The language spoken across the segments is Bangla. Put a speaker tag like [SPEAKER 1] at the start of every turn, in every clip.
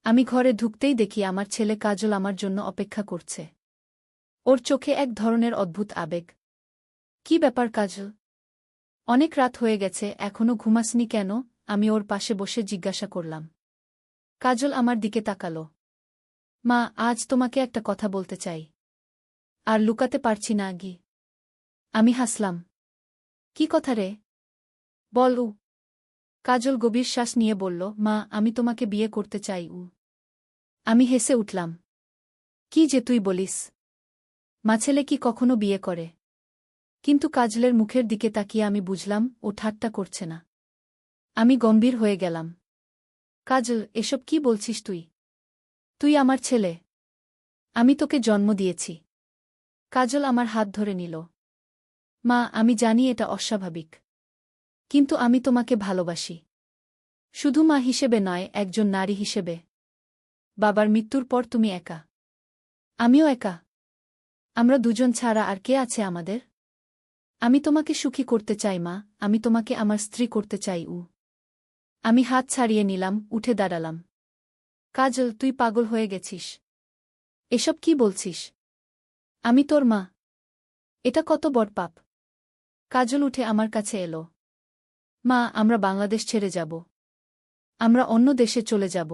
[SPEAKER 1] আমি ঘরে ঢুকতেই দেখি আমার ছেলে কাজল আমার জন্য অপেক্ষা করছে। ওর চোখে এক ধরনের অদ্ভুত আবেগ। কি ব্যাপার কাজল? অনেক রাত হয়ে গেছে, এখনো ঘুমাসনি কেন? আমি ওর পাশে বসে জিজ্ঞাসা করলাম। কাজল আমার দিকে তাকালো। মা, আজ তোমাকে একটা কথা বলতে চাই। আর লুকাতে পারছি না আগি। আমি হাসলাম। কি কথা রে? বল। কাজল গভীর শ্বাস নিয়ে বলল, মা, আমি তোমাকে বিয়ে করতে চাই। আমি হেসে উঠলাম। কি যে তুই বলিস? মা, ছেলে কি কখনো বিয়ে করে? কিন্তু কাজলের মুখের দিকে তাকিয়ে আমি বুঝলাম ও ঠাট্টা করছে না। আমি গম্ভীর হয়ে গেলাম। কাজল, এসব কি বলছিস তুই? তুই আমার ছেলে। আমি তোকে জন্ম দিয়েছি। কাজল আমার হাত ধরে নিল। মা, আমি জানি এটা অস্বাভাবিক। কিন্তু আমি তোমাকে ভালোবাসি। শুধু মা হিসেবে নয়, একজন নারী হিসেবে। বাবার মৃত্যুর পর তুমি একা। আমিও একা। আমরা দুজন ছাড়া আর কে আছে আমাদের? আমি তোমাকে সুখী করতে চাই মা, আমি তোমাকে আমার স্ত্রী করতে চাই। আমি হাত ছাড়িয়ে নিলাম, উঠে দাঁড়ালাম। কাজল, তুই পাগল হয়ে গেছিস। এসব কি বলছিস? আমি তোর মা। এটা কত বড় পাপ। কাজল উঠে আমার কাছে এলো। মা, আমরা বাংলাদেশ ছেড়ে যাব। আমরা অন্য দেশে চলে যাব।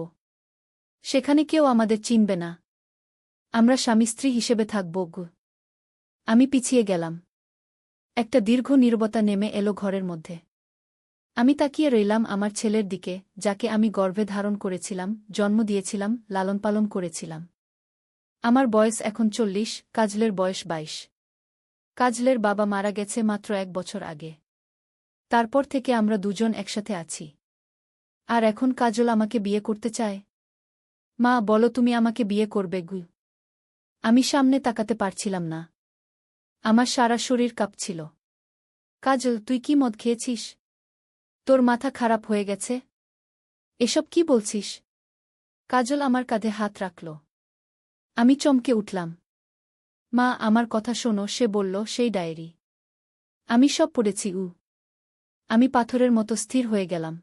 [SPEAKER 1] সেখানে কেউ আমাদের চিনবে না। আমরা স্বামী স্ত্রী হিসেবে থাকব। আমি পিছিয়ে গেলাম। একটা দীর্ঘ নীরবতা নেমে এলো ঘরের মধ্যে। আমি তাকিয়ে রইলাম আমার ছেলের দিকে, যাকে আমি গর্ভে ধারণ করেছিলাম, জন্ম দিয়েছিলাম, লালন পালন করেছিলাম। আমার বয়স এখন 40, কাজলের বয়স 22। কাজলের বাবা মারা গেছে মাত্র 1 বছর আগে। তারপর থেকে আমরা দুজন একসাথে আছি। আর এখন কাজল আমাকে বিয়ে করতে চায়। মা, বলো তুমি আমাকে বিয়ে করবে? আমি সামনে তাকাতে পারছিলাম না। আমার সারা শরীর কাঁপছিল। কাজল, তুই কি মদ খেয়েছিস? তোর মাথা খারাপ হয়ে গেছে? এসব কি বলছিস? কাজল আমার কাঁধে হাত রাখল। আমি চমকে উঠলাম। মা, আমার কথা শোনো, সে বলল, সেই ডায়েরি। আমি সব পড়েছি। আমি পাথরের মতো স্থির হয়ে গেলাম।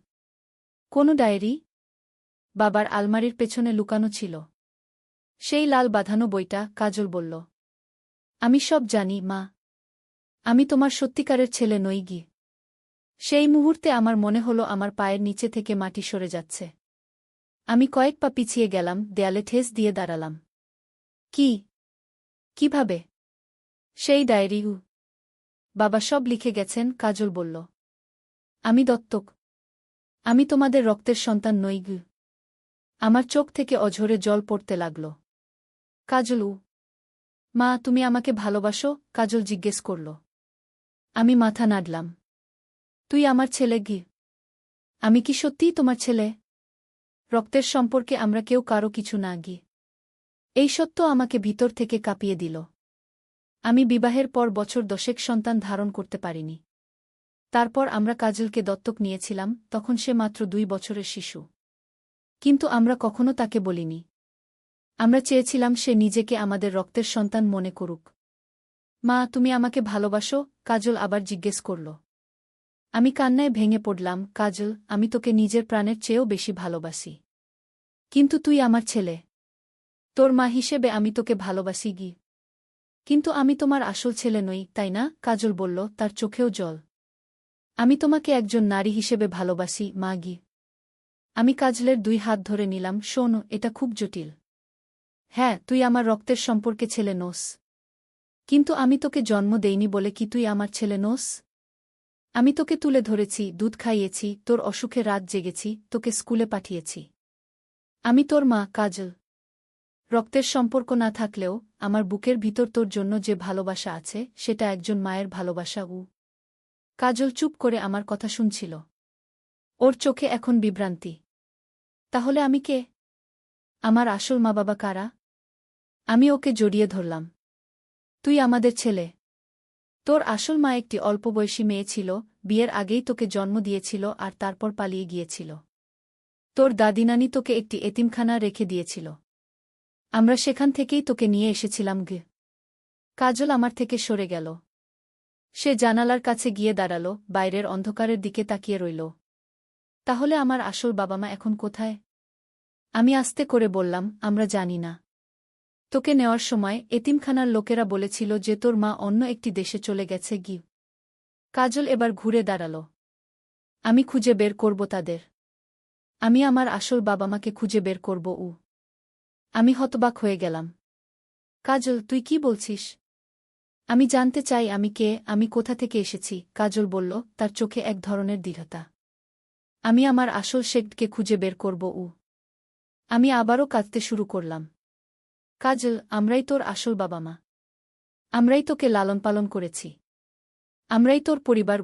[SPEAKER 1] কোন ডায়েরি? বাবার আলমারির পেছনে লুকানো ছিল। সেই লাল বাঁধানো বইটা, কাজল বলল। আমি সব জানি মা। আমি তোমার সত্যিকারের ছেলে নই। সেই মুহূর্তে আমার মনে হলো আমার পায়ের নিচে থেকে মাটি সরে যাচ্ছে। আমি কয়েক পা পিছিয়ে গেলাম, দেয়ালে ঠেস দিয়ে দাঁড়ালাম। কি? কিভাবে? সেই ডায়েরি। বাবা সব লিখে গেছেন, কাজল বলল। আমি দত্তক। আমি তোমাদের রক্তের সন্তান নই। আমার চোখ থেকে অঝরে জল পড়তে লাগল। কাজল। মা, তুমি আমাকে ভালোবাসো? কাজল জিজ্ঞেস করল। আমি মাথা নাড়লাম। তুই আমার ছেলে। আমি কি সত্যিই তোমার ছেলে? রক্তের সম্পর্কে আমরা কেউ কারো কিছু না। এই সত্য আমাকে ভিতর থেকে কাঁপিয়ে দিল। আমি বিবাহের পর বছর 10 সন্তান ধারণ করতে পারিনি। তারপর আমরা কাজলকে দত্তক নিয়েছিলাম, তখন সে মাত্র 2 বছরের শিশু। কিন্তু আমরা কখনো তাকে বলিনি। আমরা চেয়েছিলাম সে নিজেকে আমাদের রক্তের সন্তান মনে করুক। মা, তুমি আমাকে ভালোবাসো? কাজল আবার জিজ্ঞেস করল। আমি কান্নায় ভেঙে পড়লাম। কাজল, আমি তোকে নিজের প্রাণের চেয়েও বেশি ভালোবাসি। কিন্তু তুই আমার ছেলে। তোর মা হিসেবে আমি তোকে ভালোবাসি। কিন্তু আমি তোমার আসল ছেলে নই, তাই না? কাজল বলল, তার চোখেও জল। আমি তোমাকে একজন নারী হিসেবে ভালোবাসি মা। আমি কাজলের 2 হাত ধরে নিলাম। শোন, এটা খুব জটিল। হ্যাঁ, তুই আমার রক্তের সম্পর্কে ছেলে নোস। কিন্তু আমি তোকে জন্ম দেইনি বলে কি তুই আমার ছেলে নোস? আমি তোকে তুলে ধরেছি, দুধ খাইয়েছি, তোর অসুখে রাত জেগেছি, তোকে স্কুলে পাঠিয়েছি। আমি তোর মা, কাজল। রক্তের সম্পর্ক না থাকলেও আমার বুকের ভিতর তোর জন্য যে ভালোবাসা আছে, সেটা একজন মায়ের ভালোবাসা। কাজল চুপ করে আমার কথা শুনছিল। ওর চোখে এখন বিভ্রান্তি। তাহলে আমি কে? আমার আসল মা বাবা কারা? আমি ওকে জড়িয়ে ধরলাম। তুই আমাদের ছেলে। তোর আসল মা একটি অল্পবয়সী মেয়ে ছিল, বিয়ের আগেই তোকে জন্ম দিয়েছিল আর তারপর পালিয়ে গিয়েছিল। তোর দাদিনানি তোকে একটি এতিমখানা রেখে দিয়েছিল। আমরা সেখান থেকেই তোকে নিয়ে এসেছিলাম। কাজল আমার থেকে সরে গেল। সে জানালার কাছে গিয়ে দাঁড়াল, বাইরের অন্ধকারের দিকে তাকিয়ে রইল। তাহলে আমার আসল বাবা মা এখন কোথায়? আমি আস্তে করে বললাম, আমরা জানি না। তোকে নেওয়ার সময় এতিমখানার লোকেরা বলেছিল যে তোর মা অন্য একটি দেশে চলে গেছে গি। কাজল এবার ঘুরে দাঁড়াল। আমি খুঁজে বের করব তাদের। আমি আমার আসল বাবা-মাকে খুঁজে বের করব। আমি হতবাক হয়ে গেলাম। কাজল, তুই কি বলছিস? আমি জানতে চাই আমি কে, আমি কোথা থেকে এসেছি। কাজল বলল, তার চোখে এক ধরনের দৃঢ়তা। আমি আমার আসল শেখকে খুঁজে বের করব। আমি আবারও কাঁদতে শুরু করলাম। কাজল, আমরাই তোর আসল বাবা-মা। আমরাই তোকে লালন পালন করেছি। আমরাই তোর পরিবার।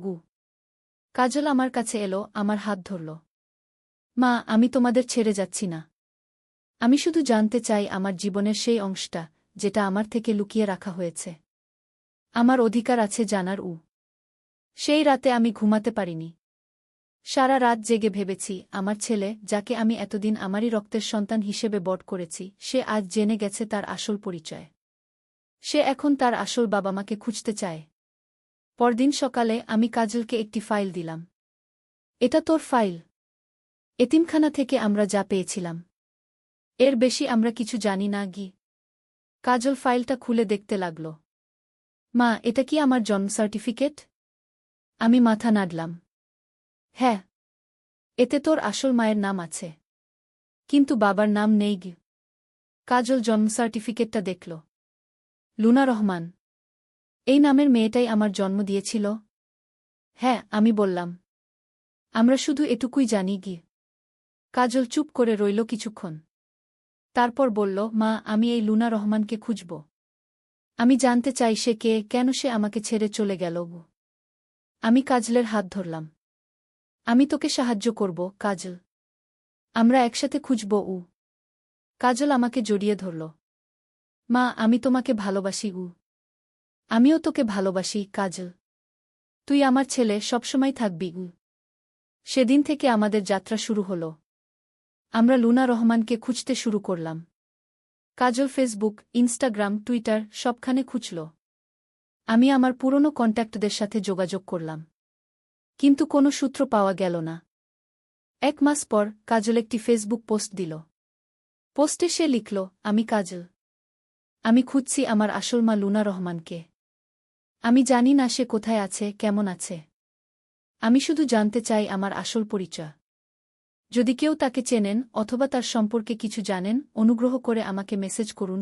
[SPEAKER 1] কাজল আমার কাছে এলো, আমার হাত ধরল। মা, আমি তোমাদের ছেড়ে যাচ্ছি না। আমি শুধু জানতে চাই আমার জীবনের সেই অংশটা, যেটা আমার থেকে লুকিয়ে রাখা হয়েছে। আমার অধিকার আছে জানার। সেই রাতে আমি ঘুমাতে পারিনি। সারা রাত জেগে ভেবেছি, আমার ছেলে, যাকে আমি এতদিন আমারই রক্তের সন্তান হিসেবে বড় করেছি, সে আজ জেনে গেছে তার আসল পরিচয়। সে এখন তার আসল বাবা-মাকে খুঁজতে চায়। পরদিন সকালে আমি কাজলকে একটি ফাইল দিলাম। এটা তোর ফাইল। এতিমখানা থেকে আমরা যা পেয়েছিলাম, এর বেশি আমরা কিছু জানি না গি। কাজল ফাইলটা খুলে দেখতে লাগল। মা, এটা কি আমার জন্ম সার্টিফিকেট? আমি মাথা নাড়লাম। হ্যাঁ, এতে তোর আসল মায়ের নাম আছে, কিন্তু বাবার নাম নেই গি। কাজল জন্ম সার্টিফিকেটটা দেখল। লুনা রহমান। এই নামের মেয়েটাই আমার জন্ম দিয়েছিল? হ্যাঁ, আমি বললাম। আমরা শুধু এটুকুই জানি গি। কাজল চুপ করে রইল কিছুক্ষণ। তারপর বলল, মা, আমি এই লুনা রহমানকে খুঁজব। আমি জানতে চাই সে কে, কেন সে আমাকে ছেড়ে চলে গেল। আমি কাজলের হাত ধরলাম। আমি তোকে সাহায্য করব, কাজল। আমরা একসাথে খুঁজব। কাজল আমাকে জড়িয়ে ধরল। মা, আমি তোমাকে ভালোবাসি। আমিও তোকে ভালোবাসি, কাজল। তুই আমার ছেলে, সবসময় থাকবি। সেদিন থেকে আমাদের যাত্রা শুরু হল। আমরা লুনা রহমানকে খুঁজতে শুরু করলাম। কাজল ফেসবুক, ইনস্টাগ্রাম, টুইটার সবখানে খুঁজল। আমি আমার পুরনো কন্ট্যাক্টদের সাথে যোগাযোগ করলাম, কিন্তু কোনো সূত্র পাওয়া গেল না। 1 মাস পর কাজল একটি ফেসবুক পোস্ট দিল। পোস্টে সে লিখল, আমি কাজল। আমি খুঁজছি আমার আসল মা লুনা রহমানকে। আমি জানি না সে কোথায় আছে, কেমন আছে। আমি শুধু জানতে চাই আমার আসল পরিচয়। যদি কেউ তাকে চেনেন অথবা তার সম্পর্কে কিছু জানেন, অনুগ্রহ করে আমাকে মেসেজ করুন।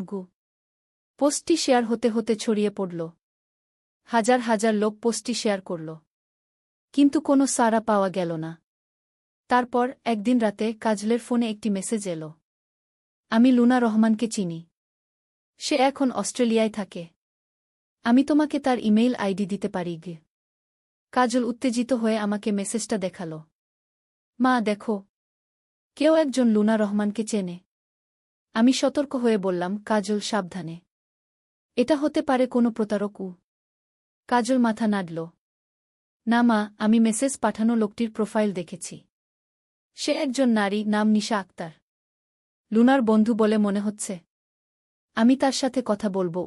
[SPEAKER 1] পোস্টটি শেয়ার হতে হতে ছড়িয়ে পড়ল। হাজার হাজার লোক পোস্টটি শেয়ার করল, কিন্তু কোনো সাড়া পাওয়া গেল না। তারপর একদিন রাতে কাজলের ফোনে একটি মেসেজ এলো। আমি লুনা রহমানকে চিনি। সে এখন অস্ট্রেলিয়ায় থাকে। আমি তোমাকে তার ইমেইল আইডি দিতে পারি। কাজল উত্তেজিত হয়ে আমাকে মেসেজটা দেখাল। মা, দেখো, কেউ একজন লুনা রহমানকে চেনে। আমি সতর্ক হয়ে বললাম, কাজল, সাবধানে। এটা হতে পারে কোনো প্রতারক। কাজল মাথা নাড়ল। না মা, আমি মেসেজ পাঠানো লোকটির প্রোফাইল দেখেছি। সে একজন নারী, নাম নিশা আক্তার। লুনার বন্ধু বলে মনে হচ্ছে। আমি তার সাথে কথা বলবো।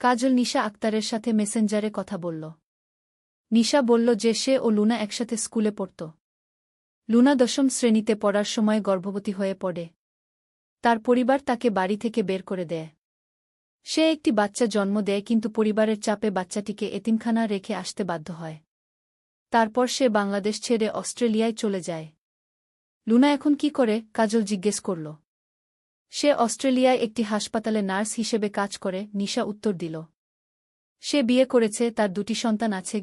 [SPEAKER 1] কাজল নিশা আক্তারের সাথে মেসেঞ্জারে কথা বলল। নিশা বলল যে সে ও লুনা একসাথে স্কুলে পড়ত। লুনা 10ম শ্রেণীতে পড়ার সময় গর্ভবতী হয়ে পড়ে। তার পরিবার তাকে বাড়ি থেকে বের করে দেয়। সে একটি বাচ্চা জন্ম দেয়, কিন্তু পরিবারের চাপে বাচ্চাটিকে এতিমখানা রেখে আসতে বাধ্য হয়। তারপর সে বাংলাদেশ ছেড়ে অস্ট্রেলিয়ায় চলে যায়। লুনা এখন কি করে? কাজল জিজ্ঞেস করল। সে অস্ট্রেলিয়ায় একটি হাসপাতালে নার্স হিসেবে কাজ করে, নিশা উত্তর দিল। সে বিয়ে করেছে, তার 2টি সন্তান আছে।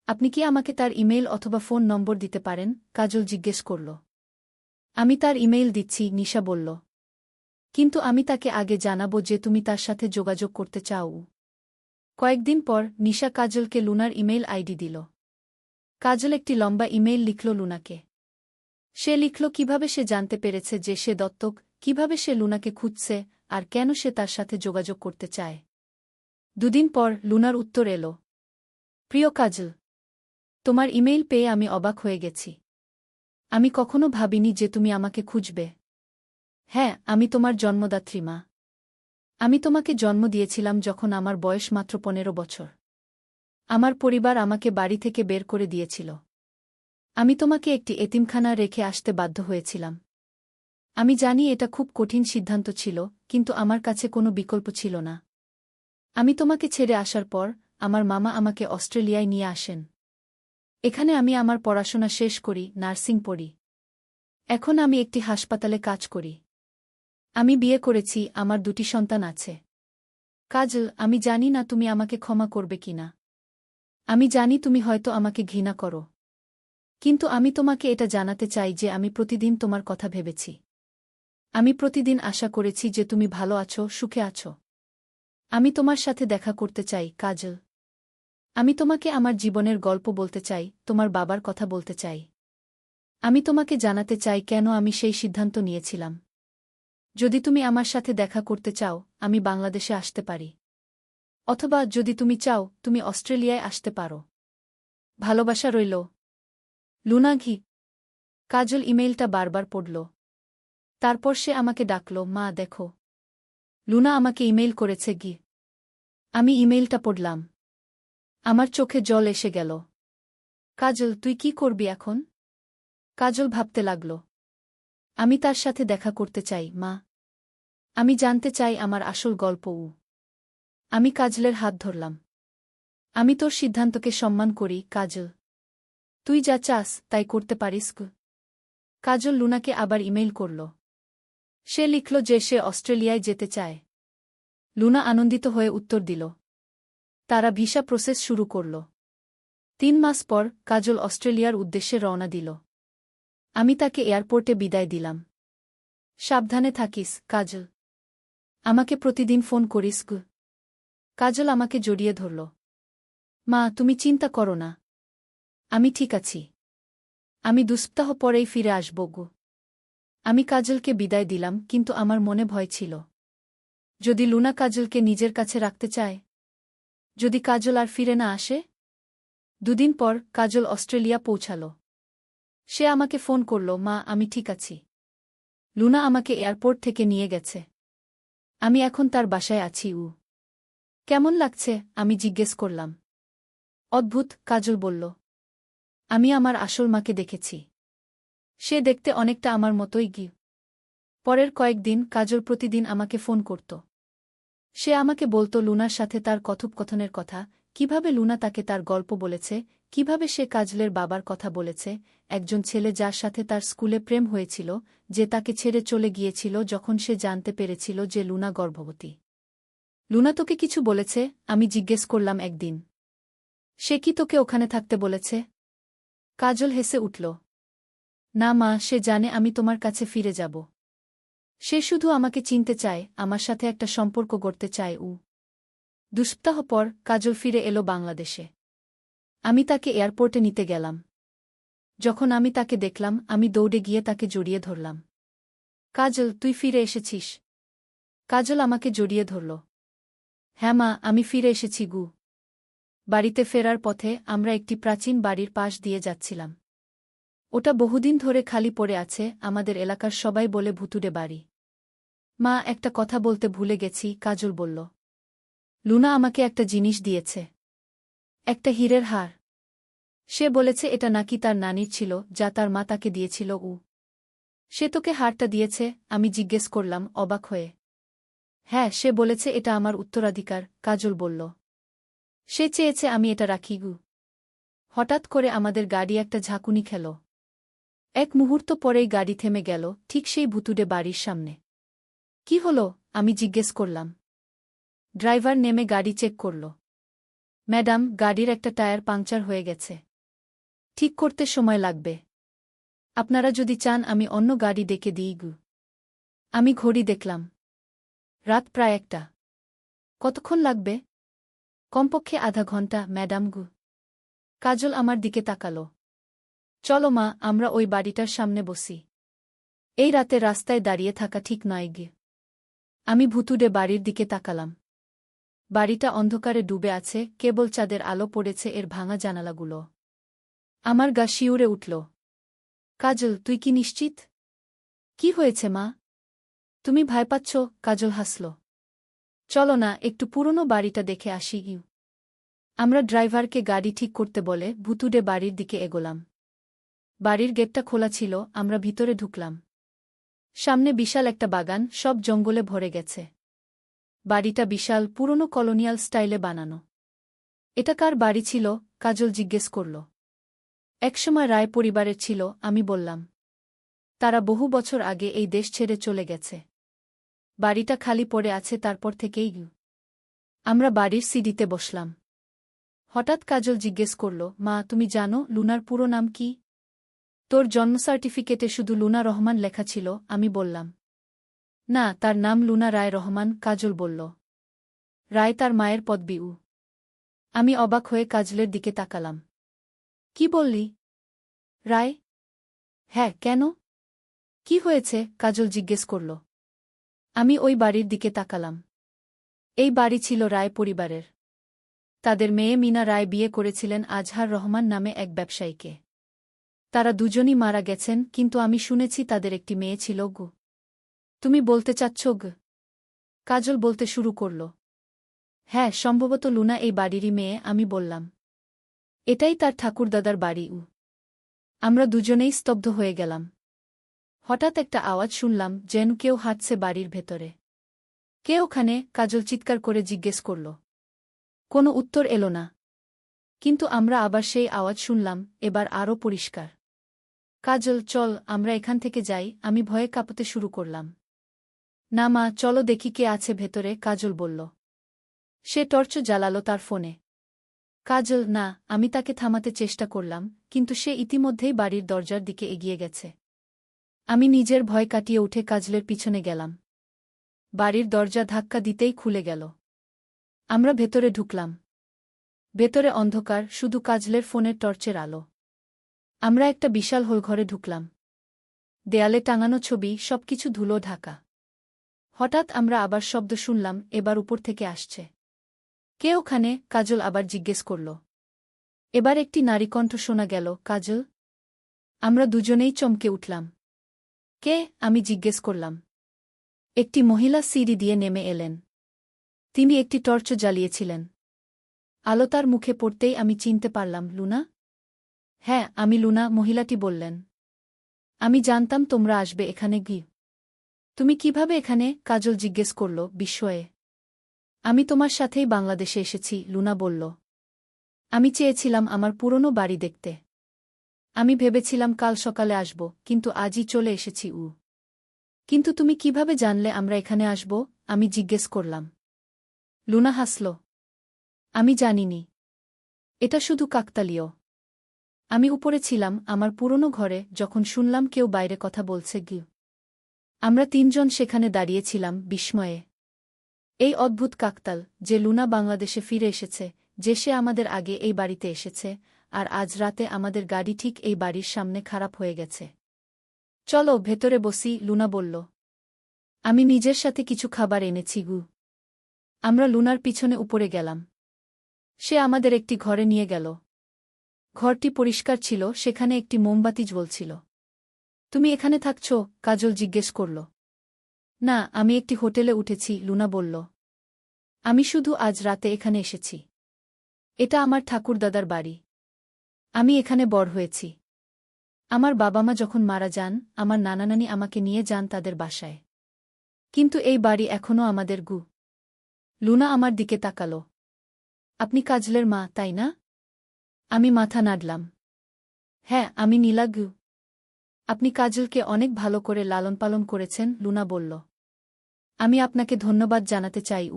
[SPEAKER 1] আপনি কি আমাকে তার ইমেইল অথবা ফোন নম্বর দিতে পারেন? কাজল জিজ্ঞেস করল। আমি তার ইমেইল দিচ্ছি, নিশা বলল। কিন্তু আমি তাকে আগে জানাবো যে তুমি তার সাথে যোগাযোগ করতে চাও। কয়েকদিন পর নিশা কাজলকে লুনার ইমেইল আইডি দিল। কাজল একটি লম্বা ইমেইল লিখল লুনাকে। সে লিখল কিভাবে সে জানতে পেরেছে যে সে দত্তক, কিভাবে সে লুনাকে খুঁজছে, আর কেন সে তার সাথে যোগাযোগ করতে চায়। 2 দিন পর লুনার উত্তর এলো। প্রিয় কাজল, তোমার ইমেইল পেয়ে আমি অবাক হয়ে গেছি। আমি কখনো ভাবিনি যে তুমি আমাকে খুঁজবে। হ্যাঁ, আমি তোমার জন্মদাত্রী মা। আমি তোমাকে জন্ম দিয়েছিলাম যখন আমার বয়স মাত্র 15 বছর। আমার পরিবার আমাকে বাড়ি থেকে বের করে দিয়েছিল। আমি তোমাকে একটি এতিমখানা রেখে আসতে বাধ্য হয়েছিলাম। আমি জানি এটা খুব কঠিন সিদ্ধান্ত ছিল, কিন্তু আমার কাছে কোনো বিকল্প ছিল না। আমি তোমাকে ছেড়ে আসার পর আমার মামা আমাকে অস্ট্রেলিয়ায় নিয়ে আসেন। এখানে আমি আমার পড়াশোনা শেষ করি, নার্সিং পড়ি। এখন আমি একটি হাসপাতালে কাজ করি। আমি বিয়ে করেছি, আমার 2টি সন্তান আছে। কাজল, আমি জানি না তুমি আমাকে ক্ষমা করবে কিনা। আমি জানি তুমি হয়তো আমাকে ঘৃণা করো। কিন্তু আমি তোমাকে এটা জানাতে চাই যে আমি প্রতিদিন তোমার কথা ভেবেছি। আমি প্রতিদিন আশা করেছি যে তুমি ভালো আছো, সুখে আছো। আমি তোমার সাথে দেখা করতে চাই, কাজল। আমি তোমাকে আমার জীবনের গল্প বলতে চাই, তোমার বাবার কথা বলতে চাই। আমি তোমাকে জানাতে চাই কেন আমি সেই সিদ্ধান্ত নিয়েছিলাম। যদি তুমি আমার সাথে দেখা করতে চাও, আমি বাংলাদেশে আসতে পারি। অথবা যদি তুমি চাও, তুমি অস্ট্রেলিয়ায় আসতে পারো। ভালোবাসা রইল, লুনা ঘি। কাজল ইমেইলটা বারবার পড়ল। তারপর সে আমাকে ডাকল, মা দেখো, লুনা আমাকে ইমেইল করেছে গি। আমি ইমেইলটা পড়লাম। আমার চোখে জল এসে গেল। কাজল, তুই কি করবি এখন? কাজল ভাবতে লাগল। আমি তার সাথে দেখা করতে চাই, মা। আমি জানতে চাই আমার আসল গল্প। আমি কাজলের হাত ধরলাম। আমি তোর সিদ্ধান্তকে সম্মান করি, কাজল। তুই যা চাস তাই করতে পারিস। কাজল লুনাকে আবার ইমেইল করল। সে লিখল যে সে অস্ট্রেলিয়ায় যেতে চায়। লুনা আনন্দিত হয়ে উত্তর দিল। তারা ভিসা প্রসেস শুরু করল। 3 মাস পর কাজল অস্ট্রেলিয়ার উদ্দেশ্যে রওনা দিল। আমি তাকে এয়ারপোর্টে বিদায় দিলাম। সাবধানে থাকিস, কাজল। আমাকে প্রতিদিন ফোন করিস। কাজল আমাকে জড়িয়ে ধরল। মা, তুমি চিন্তা করো না। আমি ঠিক আছি। আমি 2 সপ্তাহ পরেই ফিরে আসব। আমি কাজলকে বিদায় দিলাম, কিন্তু আমার মনে ভয় ছিল। যদি লুনা কাজলকে নিজের কাছে রাখতে চায়? যদি কাজল আর ফিরে না আসে? 2 দিন পর কাজল অস্ট্রেলিয়া পৌঁছাল। সে আমাকে ফোন করল, মা, আমি ঠিক আছি। লুনা আমাকে এয়ারপোর্ট থেকে নিয়ে গেছে। আমি এখন তার বাসায় আছি। কেমন লাগছে? আমি জিজ্ঞেস করলাম। অদ্ভুত, কাজল বলল। আমি আমার আসল মাকে দেখেছি। সে দেখতে অনেকটা আমার মতোই গি। পরের কয়েকদিন কাজল প্রতিদিন আমাকে ফোন করত। সে আমাকে বলত লুনার সাথে তার কথোপকথনের কথা, কিভাবে লুনা তাকে তার গল্প বলেছে, কিভাবে সে কাজলের বাবার কথা বলেছে, একজন ছেলে যার সাথে তার স্কুলে প্রেম হয়েছিল, যে তাকে ছেড়ে চলে গিয়েছিল যখন সে জানতে পেরেছিল যে লুনা গর্ভবতী। লুনা তোকে কিছু বলেছে? আমি জিজ্ঞেস করলাম একদিন। সে কি তোকে ওখানে থাকতে বলেছে? কাজল হেসে উঠল। না মা, সে জানে আমি তোমার কাছে ফিরে যাব। সে শুধু আমাকে চিনতে চায়, আমার সাথে একটা সম্পর্ক গড়তে চায়। 2 সপ্তাহ পর কাজল ফিরে এলো বাংলাদেশে। আমি তাকে এয়ারপোর্টে নিতে গেলাম। যখন আমি তাকে দেখলাম, আমি দৌড়ে গিয়ে তাকে জড়িয়ে ধরলাম। কাজল, তুই ফিরে এসেছিস? কাজল আমাকে জড়িয়ে ধরল। হ্যাঁ মা, আমি ফিরে এসেছি। বাড়িতে ফেরার পথে আমরা একটি প্রাচীন বাড়ির পাশ দিয়ে যাচ্ছিলাম। ওটা বহুদিন ধরে খালি পড়ে আছে, আমাদের এলাকার সবাই বলে ভুতুড়ে বাড়ি। মা, একটা কথা বলতে ভুলে গেছি, কাজল বলল। লুনা আমাকে একটা জিনিস দিয়েছে। একটা হীরের হার। সে বলেছে এটা নাকি তার নানির ছিল, যা তার মা তাকে দিয়েছিল। সে তোকে হারটা দিয়েছে? আমি জিজ্ঞেস করলাম, অবাক হয়ে। হ্যাঁ, সে বলেছে এটা আমার উত্তরাধিকার, কাজল বলল। সে চেয়েছে আমি এটা রাখি। হঠাৎ করে আমাদের গাড়ি একটা ঝাঁকুনি খেল। এক মুহূর্ত পরেই গাড়ি থেমে গেল, ঠিক সেই ভুতুড়ে বাড়ির সামনে। কি হলো? আমি জিজ্ঞেস করলাম। ড্রাইভার নেমে গাড়ি চেক করল। ম্যাডাম, গাড়ির একটা টায়ার পাংচার হয়ে গেছে। ঠিক করতে সময় লাগবে। আপনারা যদি চান আমি অন্য গাড়ি ডেকে দিই। আমি ঘড়ি দেখলাম। রাত প্রায় 1টা। কতক্ষণ লাগবে? কমপক্ষে আধা ঘন্টা, ম্যাডাম। কাজল আমার দিকে তাকালো। চলো মা, আমরা ওই বাড়িটার সামনে বসি। এই রাতে রাস্তায় দাঁড়িয়ে থাকা ঠিক নয়। আমি ভুতুড়ে বাড়ির দিকে তাকালাম। বাড়িটা অন্ধকারে ডুবে আছে, কেবল চাঁদের আলো পড়েছে এর ভাঙা জানালাগুলো। আমার গা শিউরে উঠল। কাজল, তুই কি নিশ্চিত? কি হয়েছে মা? তুমি ভয় পাচ্ছ? কাজল হাসল। চলো না, একটু পুরনো বাড়িটা দেখে আসি। আমরা ড্রাইভারকে গাড়ি ঠিক করতে বলে ভুতুড়ে বাড়ির দিকে এগোলাম। বাড়ির গেটটা খোলা ছিল, আমরা ভিতরে ঢুকলাম। সামনে বিশাল একটা বাগান, সব জঙ্গলে ভরে গেছে। বাড়িটা বিশাল, পুরনো কলোনিয়াল স্টাইলে বানানো। এটা কার বাড়ি ছিল? কাজল জিজ্ঞেস করল। একসময় রায় পরিবারের ছিল, আমি বললাম। তারা বহু বছর আগে এই দেশ ছেড়ে চলে গেছে। বাড়িটা খালি পড়ে আছে তারপর থেকেই। আমরা বাড়ির সিঁড়িতে বসলাম। হঠাৎ কাজল জিজ্ঞেস করল, মা, তুমি জানো লুনার পুরো নাম কি? তোর জন্ম সার্টিফিকেটে শুধু লুনা রহমান লেখা ছিল। আমি বললাম। না, তার নাম লুনা রায় রহমান। কাজল বলল। রায় তার মায়ের পদবি। আমি অবাক হয়ে কাজলের দিকে তাকালাম। কি বললি? রায়? হ্যাঁ, কেন? কি হয়েছে? কাজল জিজ্ঞেস করল। আমি ওই বাড়ির দিকে তাকালাম। এই বাড়ি ছিল রায় পরিবারের। তাদের মেয়ে মিনা রায় বিয়ে করেছিলেন আজহার রহমান নামে এক ব্যবসায়ীকে। তারা দুজনই মারা গেছেন, কিন্তু আমি শুনেছি তাদের একটি মেয়ে ছিল। তুমি বলতে চাচ্ছ? কাজল বলতে শুরু করল। হ্যাঁ, সম্ভবত লুনা এই বাড়িরই মেয়ে। আমি বললাম। এটাই তার ঠাকুরদাদার বাড়ি। আমরা দুজনেই স্তব্ধ হয়ে গেলাম। হঠাৎ একটা আওয়াজ শুনলাম, যেন কেউ হাঁটছে বাড়ির ভেতরে। কে ওখানে? কাজল চিৎকার করে জিজ্ঞেস করল। কোনো উত্তর এলো না। কিন্তু আমরা আবার সেই আওয়াজ শুনলাম, এবার আরও পরিষ্কার। কাজল, চল, আমরা এখান থেকে যাই। আমি ভয়ে কাঁপতে শুরু করলাম। না মা, চলো দেখি কে আছে ভেতরে, কাজল বলল। সে টর্চ জ্বালালো তার ফোনে। কাজল, না। আমি তাকে থামাতে চেষ্টা করলাম, কিন্তু সে ইতিমধ্যেই বাড়ির দরজার দিকে এগিয়ে গেছে। আমি নিজের ভয় কাটিয়ে উঠে কাজলের পিছনে গেলাম। বাড়ির দরজা ধাক্কা দিতেই খুলে গেল। আমরা ভেতরে ঢুকলাম। ভেতরে অন্ধকার, শুধু কাজলের ফোনের টর্চের আলো। আমরা একটা বিশাল হোলঘরে ঢুকলাম। দেয়ালে টাঙানো ছবি, সবকিছু ধুলো ঢাকা। হঠাৎ আমরা আবার শব্দ শুনলাম, এবার উপর থেকে আসছে। কে ওখানে? কাজল আবার জিজ্ঞেস করল। এবার একটি নারী কণ্ঠ শোনা গেল। কাজল? আমরা দুজনেই চমকে উঠলাম। কে? আমি জিজ্ঞেস করলাম। একটি মহিলা সিঁড়ি দিয়ে নেমে এলেন। তিনি একটি টর্চ জ্বালিয়েছিলেন। আলো তার মুখে পড়তেই আমি চিনতে পারলাম। লুনা? হ্যাঁ, আমি লুনা, মহিলাটি বললেন। আমি জানতাম তোমরা আসবে এখানে। তুমি কিভাবে এখানে? কাজল জিজ্ঞেস করল বিস্ময়ে। আমি তোমার সাথেই বাংলাদেশে এসেছি, লুনা বলল। আমি চেয়েছিলাম আমার পুরনো বাড়ি দেখতে। আমি ভেবেছিলাম কাল সকালে আসব, কিন্তু আজই চলে এসেছি। কিন্তু তুমি কিভাবে জানলে আমরা এখানে আসব? আমি জিজ্ঞেস করলাম। লুনা হাসল। আমি জানিনি। এটা শুধু কাকতালীয়। আমি উপরে ছিলাম আমার পুরনো ঘরে, যখন শুনলাম কেউ বাইরে কথা বলছে। আমরা তিনজন সেখানে দাঁড়িয়েছিলাম বিস্ময়ে। এই অদ্ভুত কাকতাল, যে লুনা বাংলাদেশে ফিরে এসেছে, যে সে আমাদের আগে এই বাড়িতে এসেছে, আর আজ রাতে আমাদের গাড়ি ঠিক এই বাড়ির সামনে খারাপ হয়ে গেছে। চলো ভেতরে বসি, লুনা বলল। আমি নিজের সাথে কিছু খাবার এনেছি। আমরা লুনার পিছনে উপরে গেলাম। সে আমাদের একটি ঘরে নিয়ে গেল। ঘরটি পরিষ্কার ছিল, সেখানে একটি মোমবাতি জ্বলছিল। তুমি এখানে থাকছ? কাজল জিজ্ঞেস করল। না, আমি একটি হোটেলে উঠেছি, লুনা বলল। আমি শুধু আজ রাতে এখানে এসেছি। এটা আমার ঠাকুরদাদার বাড়ি। আমি এখানে বড় হয়েছি। আমার বাবা মা যখন মারা যান, আমার নানানানি আমাকে নিয়ে যান তাদের বাসায়। কিন্তু এই বাড়ি এখনও আমাদের। লুনা আমার দিকে তাকাল। আপনি কাজলের মা, তাই না? আমি মাথা নাড়লাম। হ্যাঁ, আমি নীলা। আপনি কাজলকে অনেক ভালো করে লালন পালন করেছেন, লুনা বলল। আমি আপনাকে ধন্যবাদ জানাতে চাই।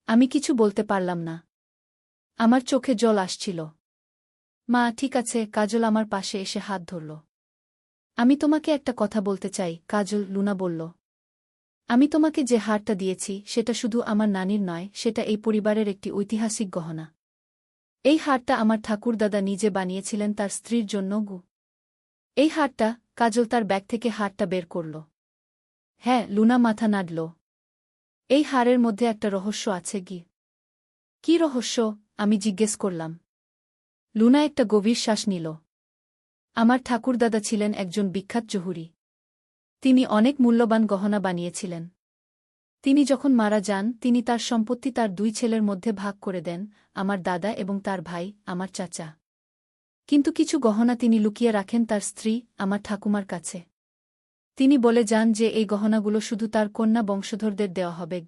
[SPEAKER 1] আমি কিছু বলতে পারলাম না। আমার চোখে জল আসছিল। মা, ঠিক আছে। কাজল আমার পাশে এসে হাত ধরল। আমি তোমাকে একটা কথা বলতে চাই, কাজল, লুনা বলল। আমি তোমাকে যে হারটা দিয়েছি সেটা শুধু আমার নানির নয়, সেটা এই পরিবারের একটি ঐতিহাসিক গহনা। এই হারটা আমার ঠাকুরদাদা নিজে বানিয়েছিলেন তার স্ত্রীর জন্য। এই হারটা। কাজল তার ব্যাগ থেকে হারটা বের করল। হ্যাঁ, লুনা মাথা নাড়ল। এই হারের মধ্যে একটা রহস্য আছে। কি রহস্য? আমি জিজ্ঞেস করলাম। লুনা একটা গভীর শ্বাস নিল। আমার ঠাকুরদাদা ছিলেন একজন বিখ্যাত জহুরি। তিনি অনেক মূল্যবান গহনা বানিয়েছিলেন। তিনি যখন মারা যান, তিনি তার সম্পত্তি তার দুই ছেলের মধ্যে ভাগ করে দেন, আমার দাদা এবং তার ভাই, আমার চাচা। কিন্তু কিছু গহনা তিনি লুকিয়ে রাখেন তার স্ত্রী, আমার ঠাকুমার কাছে। তিনি বলে যান যে এই গহনাগুলো শুধু তার কন্যা বংশধরদের দেওয়া হবে।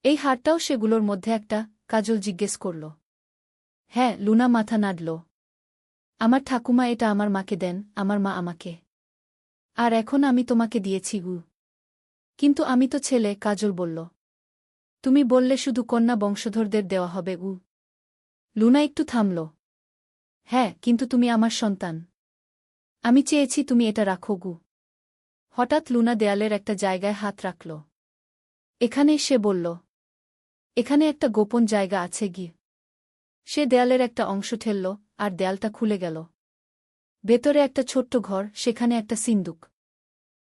[SPEAKER 1] এই হারটাও সেগুলোর মধ্যে একটা? কাজল জিজ্ঞেস করল। হ্যাঁ, লুনা মাথা নাড়ল। আমার ঠাকুমা এটা আমার মাকে দেন, আমার মা আমাকে। আর এখন আমি তোমাকে দিয়েছি। কিন্তু আমি তো ছেলে, কাজল বলল। তুমি বললে শুধু কন্যা বংশধরদের দেওয়া হবে। লুনা একটু থামল। হ্যাঁ, কিন্তু তুমি আমার সন্তান। আমি চেয়েছি তুমি এটা রাখো। হঠাৎ লুনা দেয়ালের একটা জায়গায় হাত রাখল। এখানে, সে বলল। এখানে একটা গোপন জায়গা আছে। সে দেয়ালের একটা অংশ ঠেলল, আর দেয়ালটা খুলে গেল। ভেতরে একটা ছোট্ট ঘর, সেখানে একটা সিন্দুক।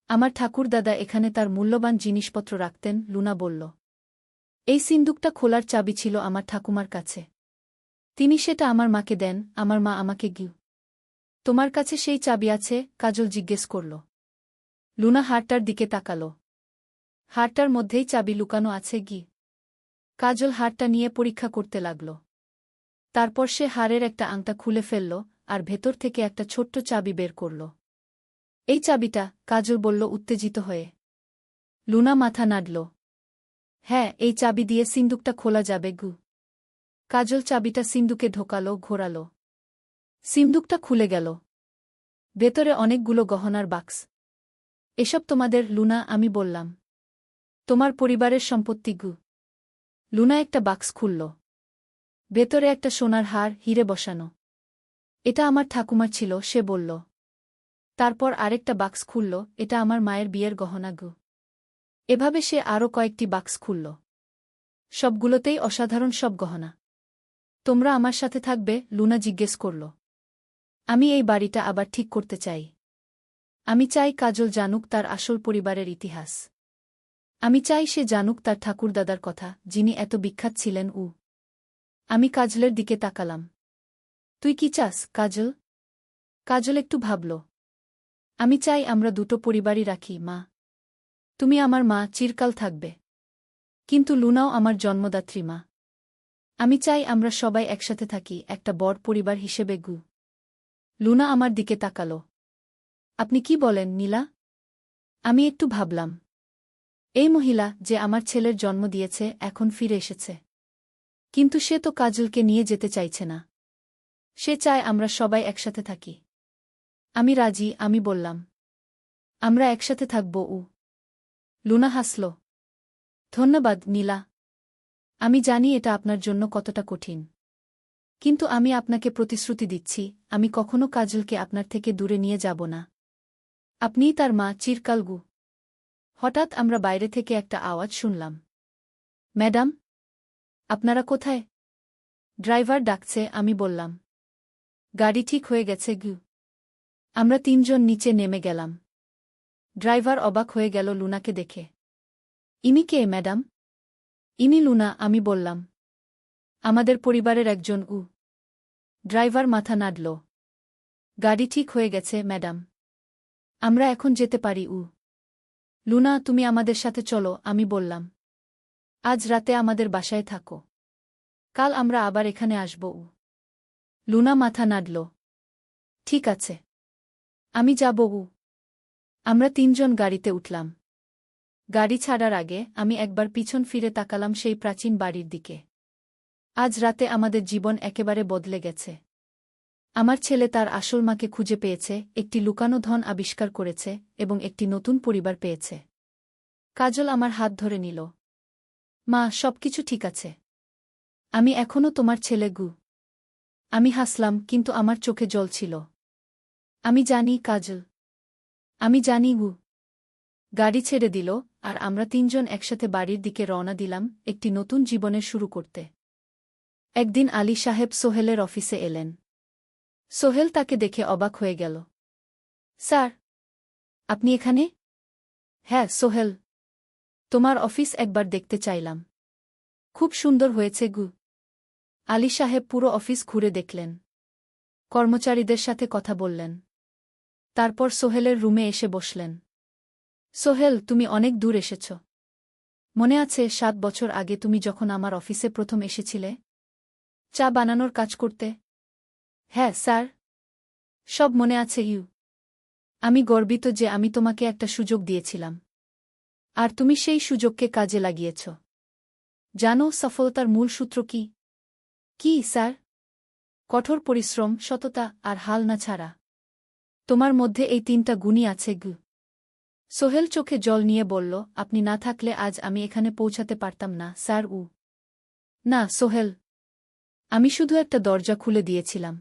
[SPEAKER 1] আমার ঠাকুরদাদা এখানে তার মূল্যবান জিনিসপত্র রাখতেন, লুনা বলল। এই সিন্দুকটা খোলার চাবি ছিল আমার ঠাকুমার কাছে। তিনি সেটা আমার মাকে দেন, আমার মা আমাকে। তোমার কাছে সেই চাবি আছে? কাজল জিজ্ঞেস করল। লুনা হারটার দিকে তাকাল। হারটার মধ্যেই চাবি লুকানো আছে। কাজল হারটা নিয়ে পরীক্ষা করতে লাগল। তারপর সে হারের একটা আংটা খুলে ফেলল, আর ভেতর থেকে একটা ছোট্ট চাবি বের করল। এই চাবিটা? কাজল বলল উত্তেজিত হয়ে। লুনা মাথা নাড়ল। হ্যাঁ, এই চাবি দিয়ে সিন্দুকটা খোলা যাবে। কাজল চাবিটা সিন্দুকে ঢোকাল, ঘোরাল। সিন্দুকটা খুলে গেল। ভেতরে অনেকগুলো গহনার বাক্স। এসব তোমাদের, লুনা, আমি বললাম। তোমার পরিবারের সম্পত্তি। লুনা একটা বাক্স খুলল। ভেতরে একটা সোনার হার, হিরে বসানো। এটা আমার ঠাকুমার ছিল, সে বলল। তারপর আরেকটা বাক্স খুলল, এটা আমার মায়ের বিয়ের গহনা। এভাবে সে আরও কয়েকটি বাক্স খুলল। সবগুলোতেই অসাধারণ সব গহনা। তোমরা আমার সাথে থাকবে? লুনা জিজ্ঞেস করল। আমি এই বাড়িটা আবার ঠিক করতে চাই। আমি চাই কাজল জানুক তার আসল পরিবারের ইতিহাস। আমি চাই সে জানুক তার ঠাকুরদাদার কথা, যিনি এত বিখ্যাত ছিলেন। আমি কাজলের দিকে তাকালাম। তুই কি চাস, কাজল? কাজল একটু ভাবল। আমি চাই আমরা দুটো পরিবারই রাখি, মা। তুমি আমার মা, চিরকাল থাকবে। কিন্তু লুনাও আমার জন্মদাত্রী মা। আমি চাই আমরা সবাই একসাথে থাকি, একটা বড় পরিবার হিসেবে। লুনা আমার দিকে তাকাল। আপনি কি বলেন, নীলা? আমি একটু ভাবলাম। এই মহিলা, যে আমার ছেলের জন্ম দিয়েছে, এখন ফিরে এসেছে। কিন্তু সে তো কাজলকে নিয়ে যেতে চাইছে না। সে চায় আমরা সবাই একসাথে থাকি। আমি রাজি, আমি বললাম। আমরা একসাথে থাকব। লুনা হাসল। ধন্যবাদ, নীলা। আমি জানি এটা আপনার জন্য কতটা কঠিন। কিন্তু আমি আপনাকে প্রতিশ্রুতি দিচ্ছি, আমি কখনো কাজলকে আপনার থেকে দূরে নিয়ে যাব না। আপনিই তার মা, চিরকাল। হঠাৎ আমরা বাইরে থেকে একটা আওয়াজ শুনলাম। ম্যাডাম, আপনারা কোথায়? ড্রাইভার ডাকছে, আমি বললাম। গাড়ি ঠিক হয়ে গেছে। আমরা তিনজন নিচে নেমে গেলাম। ড্রাইভার অবাক হয়ে গেল লুনাকে দেখে। ইনি কে, ম্যাডাম? ইনি লুনা, আমি বললাম। আমাদের পরিবারের একজন। ড্রাইভার মাথা নাড়ল। গাড়ি ঠিক হয়ে গেছে, ম্যাডাম। আমরা এখন যেতে পারি। লুনা, তুমি আমাদের সাথে চলো, আমি বললাম। আজ রাতে আমাদের বাসায় থাকো। কাল আমরা আবার এখানে আসব। লুনা মাথা নাড়ল। ঠিক আছে। আমি যাব। আমরা তিনজন গাড়িতে উঠলাম। গাড়ি ছাড়ার আগে আমি একবার পিছন ফিরে তাকালাম সেই প্রাচীন বাড়ির দিকে। আজ রাতে আমাদের জীবন একেবারে বদলে গেছে। আমার ছেলে তার আসল মাকে খুঁজে পেয়েছে, একটি লুকানো ধন আবিষ্কার করেছে, এবং একটি নতুন পরিবার পেয়েছে। কাজল আমার হাত ধরে নিল। মা, সবকিছু ঠিক আছে। আমি এখনও তোমার ছেলে। আমি হাসলাম, কিন্তু আমার চোখে জল ছিল। আমি জানি, কাজল। আমি জানি। গাড়ি ছেড়ে দিল, আর আমরা তিনজন একসাথে বাড়ির দিকে রওনা দিলাম, একটি নতুন জীবনের শুরু করতে। একদিন আলী সাহেব সোহেলের অফিসে এলেন। সোহেল তাকে দেখে অবাক হয়ে গেল। স্যার, আপনি এখানে? হ্যাঁ, সোহেল। তোমার অফিস একবার দেখতে চাইলাম। খুব সুন্দর হয়েছে। আলী সাহেব পুরো অফিস ঘুরে দেখলেন। কর্মচারীদের সাথে কথা বললেন। তারপর সোহেলের রুমে এসে বসলেন। সোহেল, তুমি অনেক দূর এসেছ। মনে আছে 7 বছর আগে তুমি যখন আমার অফিসে প্রথম এসেছিলে? চা বানানোর কাজ করতে? হ্যাঁ, স্যার। সব মনে আছে। আমি গর্বিত যে আমি তোমাকে একটা সুযোগ দিয়েছিলাম। আর তুমি সেই সুযোগকে কাজে লাগিয়েছ। জানো সফলতার মূল সূত্র কি? কি স্যার? কঠোর পরিশ্রম, সততা আর হাল না ছাড়া। তোমার মধ্যে এই 3টা গুণই আছে গু। সোহেল চোখে জল নিয়ে বলল, আপনি না থাকলে আজ আমি এখানে পৌঁছাতে পারতাম না স্যার। না সোহেল, আমি শুধু একটা দরজা খুলে দিয়েছিলাম।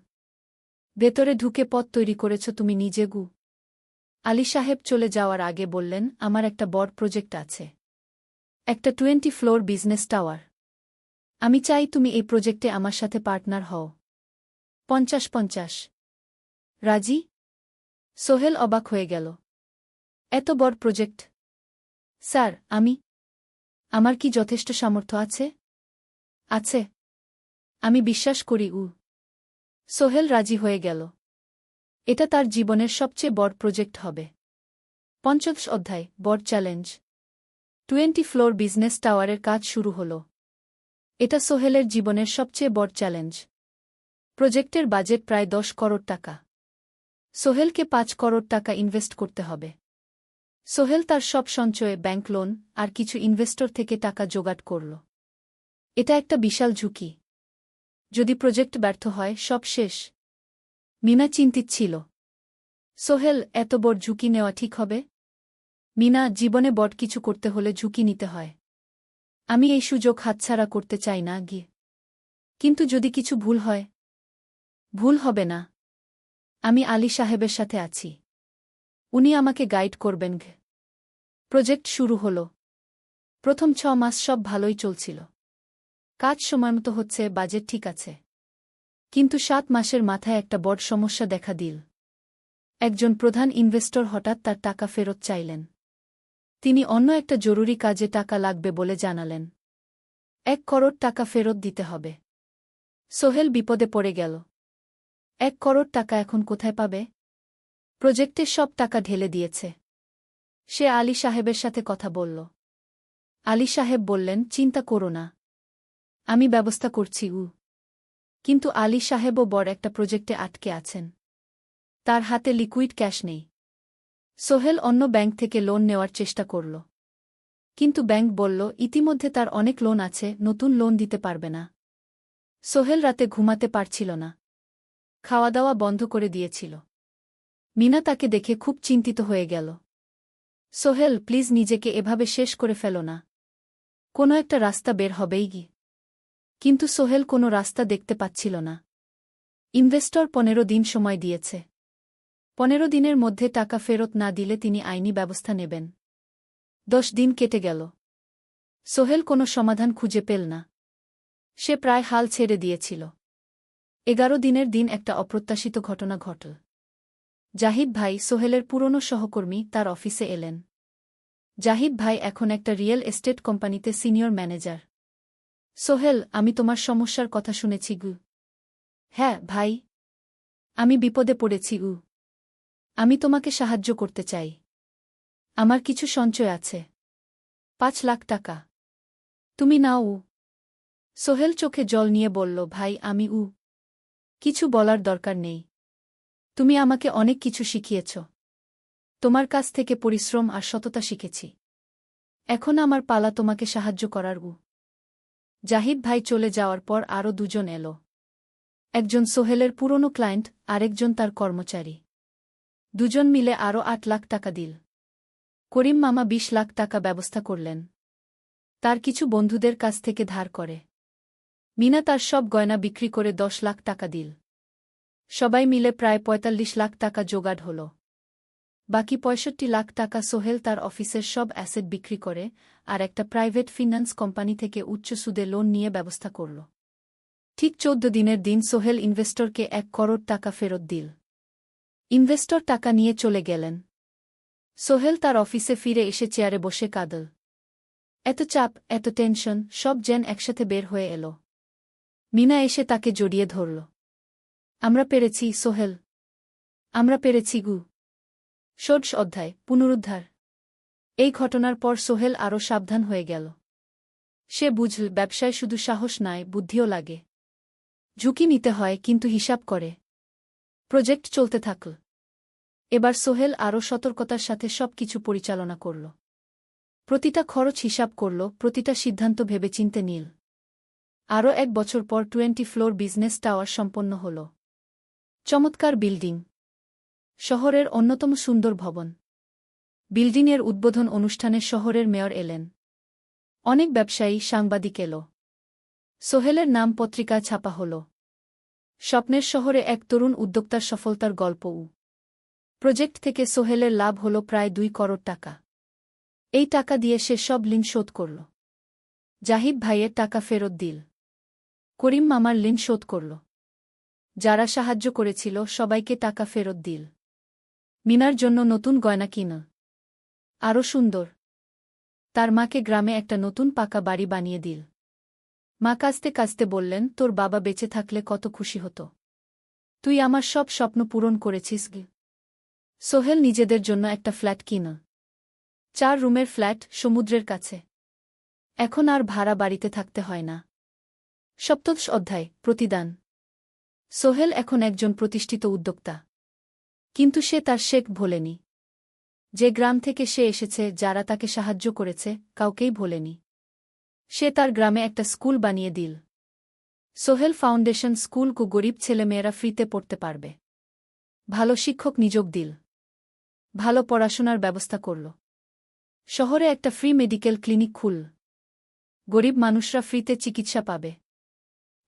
[SPEAKER 1] ভেতরে ঢুকে পথ তৈরি করেছ তুমি নিজে গু। আলী সাহেব চলে যাওয়ার আগে বললেন, আমার একটা বড় প্রজেক্ট আছে। একটা 20 ফ্লোর বিজনেস টাওয়ার। আমি চাই তুমি এই প্রজেক্টে আমার সাথে পার্টনার হও। 50-50। রাজি? সোহেল অবাক হয়ে গেল। এত বড় প্রজেক্ট? স্যার, আমার কি যথেষ্ট সামর্থ্য আছে? আছে। আমি বিশ্বাস করি। সোহেল রাজি হয়ে গেল। এটা তার জীবনের সবচেয়ে বড় প্রজেক্ট হবে। 50 অধ্যায়, বড় চ্যালেঞ্জ। 20 ফ্লোর বিজনেস টাওয়ারের কাজ শুরু হল। এটা সোহেলের জীবনের সবচেয়ে বড় চ্যালেঞ্জ। প্রজেক্টের বাজেট প্রায় 10 করোড় টাকা। সোহেলকে 5 করোড় টাকা ইনভেস্ট করতে হবে। সোহেল তার সব সঞ্চয়ে, ব্যাংক লোন আর কিছু ইনভেস্টর থেকে টাকা জোগাড় করল। এটা একটা বিশাল ঝুঁকি। যদি প্রজেক্ট ব্যর্থ হয়, সব শেষ। মিনা চিন্তিত ছিল। সোহেল, এত বড় ঝুঁকি নেওয়া ঠিক হবে? মিনা, জীবনে বড় কিছু করতে হলে ঝুঁকি নিতে হয়। আমি এই সুযোগ হাতছাড়া করতে চাই না গিয়ে। কিন্তু যদি কিছু ভুল হয়? ভুল হবে না। আমি আলী সাহেবের সাথে আছি। উনি আমাকে গাইড করবেন। প্রজেক্ট শুরু হল। প্রথম 6 মাস সব ভালোই চলছিল। কাজ সময়মতো হচ্ছে, বাজেট ঠিক আছে। কিন্তু 7 মাসের মাথায় একটা বড় সমস্যা দেখা দিল। একজন প্রধান ইনভেস্টর হঠাৎ তার টাকা ফেরত চাইলেন। তিনি অন্য একটা জরুরি কাজে টাকা লাগবে বলে জানালেন। 1 করোড় টাকা ফেরত দিতে হবে। সোহেল বিপদে পড়ে গেল। 1 করোড় টাকা এখন কোথায় পাবে? প্রজেক্টে সব টাকা ঢেলে দিয়েছে। সে আলী সাহেবের সাথে কথা বলল। আলী সাহেব বললেন, চিন্তা করো না, আমি ব্যবস্থা করছি। কিন্তু আলী সাহেবও বড় একটা প্রজেক্টে আটকে আছেন। তার হাতে লিকুইড ক্যাশ নেই। সোহেল অন্য ব্যাংক থেকে লোন নেওয়ার চেষ্টা করল। কিন্তু ব্যাংক বলল, ইতিমধ্যে তার অনেক লোন আছে, নতুন লোন দিতে পারবে না। সোহেল রাতে ঘুমাতে পারছিল না। খাওয়া দাওয়া বন্ধ করে দিয়েছিল। মিনা তাকে দেখে খুব চিন্তিত হয়ে গেল। সোহেল, প্লিজ নিজেকে এভাবে শেষ করে ফেলো না। কোনো একটা রাস্তা বের হবেই কি। কিন্তু সোহেল কোনো রাস্তা দেখতে পাচ্ছিল না। ইনভেস্টর 15 দিন সময় দিয়েছে। 15 দিনের মধ্যে টাকা ফেরত না দিলে তিনি আইনি ব্যবস্থা নেবেন। 10 দিন কেটে গেল। সোহেল কোনো সমাধান খুঁজে পেল না। সে প্রায় হাল ছেড়ে দিয়েছিল। 11 দিনের দিন একটা অপ্রত্যাশিত ঘটনা ঘটল। জাহিদ ভাই, সোহেলের পুরনো সহকর্মী, তার অফিসে এলেন। জাহিদ ভাই এখন একটা রিয়েল এস্টেট কোম্পানিতে সিনিয়র ম্যানেজার। সোহেল, আমি তোমার সমস্যার কথা শুনেছি গু। হ্যাঁ ভাই, আমি বিপদে পড়েছি গু। আমি তোমাকে সাহায্য করতে চাই। আমার কিছু সঞ্চয় আছে। 5 লাখ টাকা। তুমি নাও। সোহেল চোখে জল নিয়ে বলল, ভাই আমি কিছু বলার দরকার নেই। তুমি আমাকে অনেক কিছু শিখিয়েছ। তোমার কাছ থেকে পরিশ্রম আর সততা শিখেছি। এখন আমার পালা তোমাকে সাহায্য করার। জাহিদ ভাই চলে যাওয়ার পর আরও 2 জন এলো। একজন সোহেলের পুরনো ক্লায়েন্ট, আরেকজন তার কর্মচারী। 2 জন মিলে আরও 8 লাখ টাকা দিল। করিম মামা 20 লাখ টাকা ব্যবস্থা করলেন। তার কিছু বন্ধুদের কাছ থেকে ধার করে। মিনা তার সব গয়না বিক্রি করে 10 লাখ টাকা দিল। সবাই মিলে প্রায় 45 লাখ টাকা জোগাড় হল। বাকি 65 লাখ টাকা সোহেল তার অফিসের সব অ্যাসেট বিক্রি করে আর একটা প্রাইভেট ফিন্যান্স কোম্পানি থেকে উচ্চ সুদে লোন নিয়ে ব্যবস্থা করল। ঠিক 14 দিনের দিন সোহেল ইনভেস্টরকে 1 করোড় টাকা ফেরত দিল। ইনভেস্টর টাকা নিয়ে চলে গেলেন। সোহেল তার অফিসে ফিরে এসে চেয়ারে বসে কাঁদল। এত চাপ, এত টেনশন, সব যেন একসাথে বের হয়ে এল। মিনা এসে তাকে জড়িয়ে ধরল। আমরা পেরেছি সোহেল, আমরা পেরেছি গু। 16 অধ্যায়, পুনরুদ্ধার। এই ঘটনার পর সোহেল আরও সাবধান হয়ে গেল। সে বুঝল, ব্যবসায় শুধু সাহস নয়, বুদ্ধিও লাগে। ঝুঁকি নিতে হয়, কিন্তু হিসাব করে। প্রজেক্ট চলতে থাকল। এবার সোহেল আরও সতর্কতার সাথে সবকিছু পরিচালনা করল। প্রতিটা খরচ হিসাব করল, প্রতিটা সিদ্ধান্ত ভেবেচিন্তে নিল। আরও 1 বছর পর 20 ফ্লোর বিজনেস টাওয়ার সম্পন্ন হল। চমৎকার বিল্ডিং, শহরের অন্যতম সুন্দর ভবন। বিল্ডিংয়ের উদ্বোধন অনুষ্ঠানে শহরের মেয়র এলেন। অনেক ব্যবসায়ী, সাংবাদিক এলো। সোহেলের নাম পত্রিকায় ছাপা হল। স্বপ্নের শহরে এক তরুণ উদ্যোক্তার সফলতার গল্প। প্রজেক্ট থেকে সোহেলের লাভ হল প্রায় 2 করোড় টাকা। এই টাকা দিয়ে সে সব ঋণ শোধ করল। জাহিদ ভাইয়ের টাকা ফেরত দিল। করিম মামার ঋণ শোধ করল। যারা সাহায্য করেছিল সবাইকে টাকা ফেরত দিল। মিনার জন্য নতুন গয়না কিন, আরও সুন্দর। তার মাকে গ্রামে একটা নতুন পাকা বাড়ি বানিয়ে দিল। মা কাঁদতে কাঁদতে বললেন, তোর বাবা বেঁচে থাকলে কত খুশি হতো। তুই আমার সব স্বপ্ন পূরণ করেছিস। সোহেল নিজেদের জন্য একটা ফ্ল্যাট কিন, 4 রুমের ফ্ল্যাট, সমুদ্রের কাছে। এখন আর ভাড়া বাড়িতে থাকতে হয় না। 7ম অধ্যায়, প্রতিদান। সোহেল এখন একজন প্রতিষ্ঠিত উদ্যোক্তা। কিন্তু সে তার শেখ ভোলেনি। যে গ্রাম থেকে সে এসেছে, যারা তাকে সাহায্য করেছে, কাউকেই ভোলেনি। সে তার গ্রামে একটা স্কুল বানিয়ে দিল। সোহেল ফাউন্ডেশন স্কুল কু গরিব ছেলেমেয়েরা ফ্রিতে পড়তে পারবে। ভালো শিক্ষক নিযোগ দিল। ভালো পড়াশোনার ব্যবস্থা করল। শহরে একটা ফ্রি মেডিকেল ক্লিনিক খুলল। গরিব মানুষরা ফ্রিতে চিকিৎসা পাবে।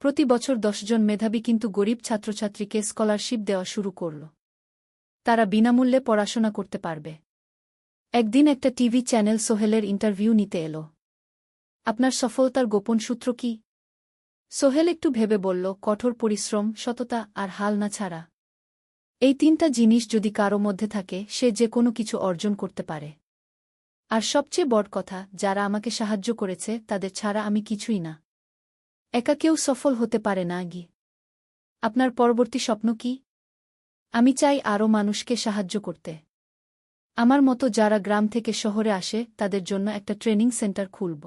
[SPEAKER 1] প্রতি বছর 10 জন মেধাবী কিন্তু গরিব ছাত্রছাত্রীকে স্কলারশিপ দেওয়া শুরু করল। তারা বিনামূল্যে পড়াশোনা করতে পারবে। একদিন একটা টিভি চ্যানেল সোহেলের ইন্টারভিউ নিতে এলো। আপনার সফলতার গোপন সূত্র কি? সোহেল একটু ভেবে বলল, কঠোর পরিশ্রম, সততা আর হাল না ছাড়া। এই 3টা জিনিস যদি কারো মধ্যে থাকে, সে যে কোনো কিছু অর্জন করতে পারে। আর সবচেয়ে বড় কথা, যারা আমাকে সাহায্য করেছে তাদের ছাড়া আমি কিছুই না। একা কেউ সফল হতে পারে না। আপনার পরবর্তী স্বপ্ন কি? আমি চাই আরও মানুষকে সাহায্য করতে। আমার মতো যারা গ্রাম থেকে শহরে আসে তাদের জন্য একটা ট্রেনিং সেন্টার খুলব।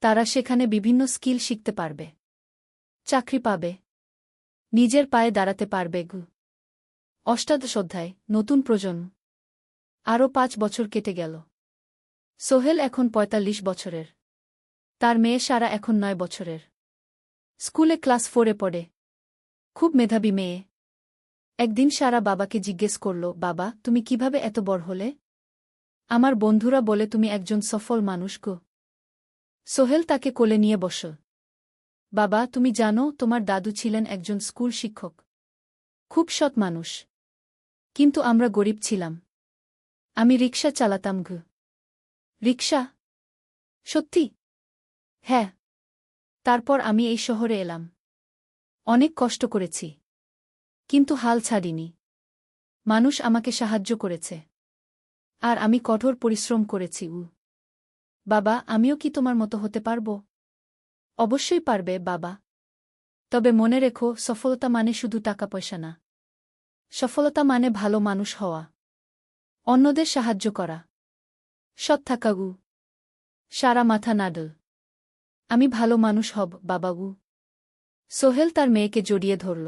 [SPEAKER 1] তারা সেখানে বিভিন্ন স্কিল শিখতে পারবে, চাকরি পাবে, নিজের পায়ে দাঁড়াতে পারবে। 8ম অধ্যায়, নতুন প্রজন্ম। আরও 5 বছর কেটে গেল। সোহেল এখন 45 বছরের। তার মেয়ে সারা এখন 9 বছরের। স্কুলে ক্লাস 4-এ পড়ে। খুব মেধাবী মেয়ে। একদিন সারা বাবাকে জিজ্ঞেস করল, বাবা, তুমি কিভাবে এত বড় হলে? আমার বন্ধুরা বলে তুমি একজন সফল মানুষ গো। সোহেল তাকে কোলে নিয়ে বসল। বাবা, তুমি জানো তোমার দাদু ছিলেন একজন স্কুল শিক্ষক। খুব সৎ মানুষ। কিন্তু আমরা গরিব ছিলাম। আমি রিকশা চালাতাম। রিকশা? সত্যি? হ্যাঁ। তারপর আমি এই শহরে এলাম। অনেক কষ্ট করেছি। কিন্তু হাল ছাড়িনি। মানুষ আমাকে সাহায্য করেছে। আর আমি কঠোর পরিশ্রম করেছি। বাবা, আমিও কি তোমার মতো হতে পারব? অবশ্যই পারবে বাবা। তবে মনে রেখো, সফলতা মানে শুধু টাকা পয়সা না। সফলতা মানে ভালো মানুষ হওয়া, অন্যদের সাহায্য করা, সৎ থাকা। সারা মাথা নাড়ল। আমি ভালো মানুষ হব বাবা। সোহেল তার মেয়েকে জড়িয়ে ধরল।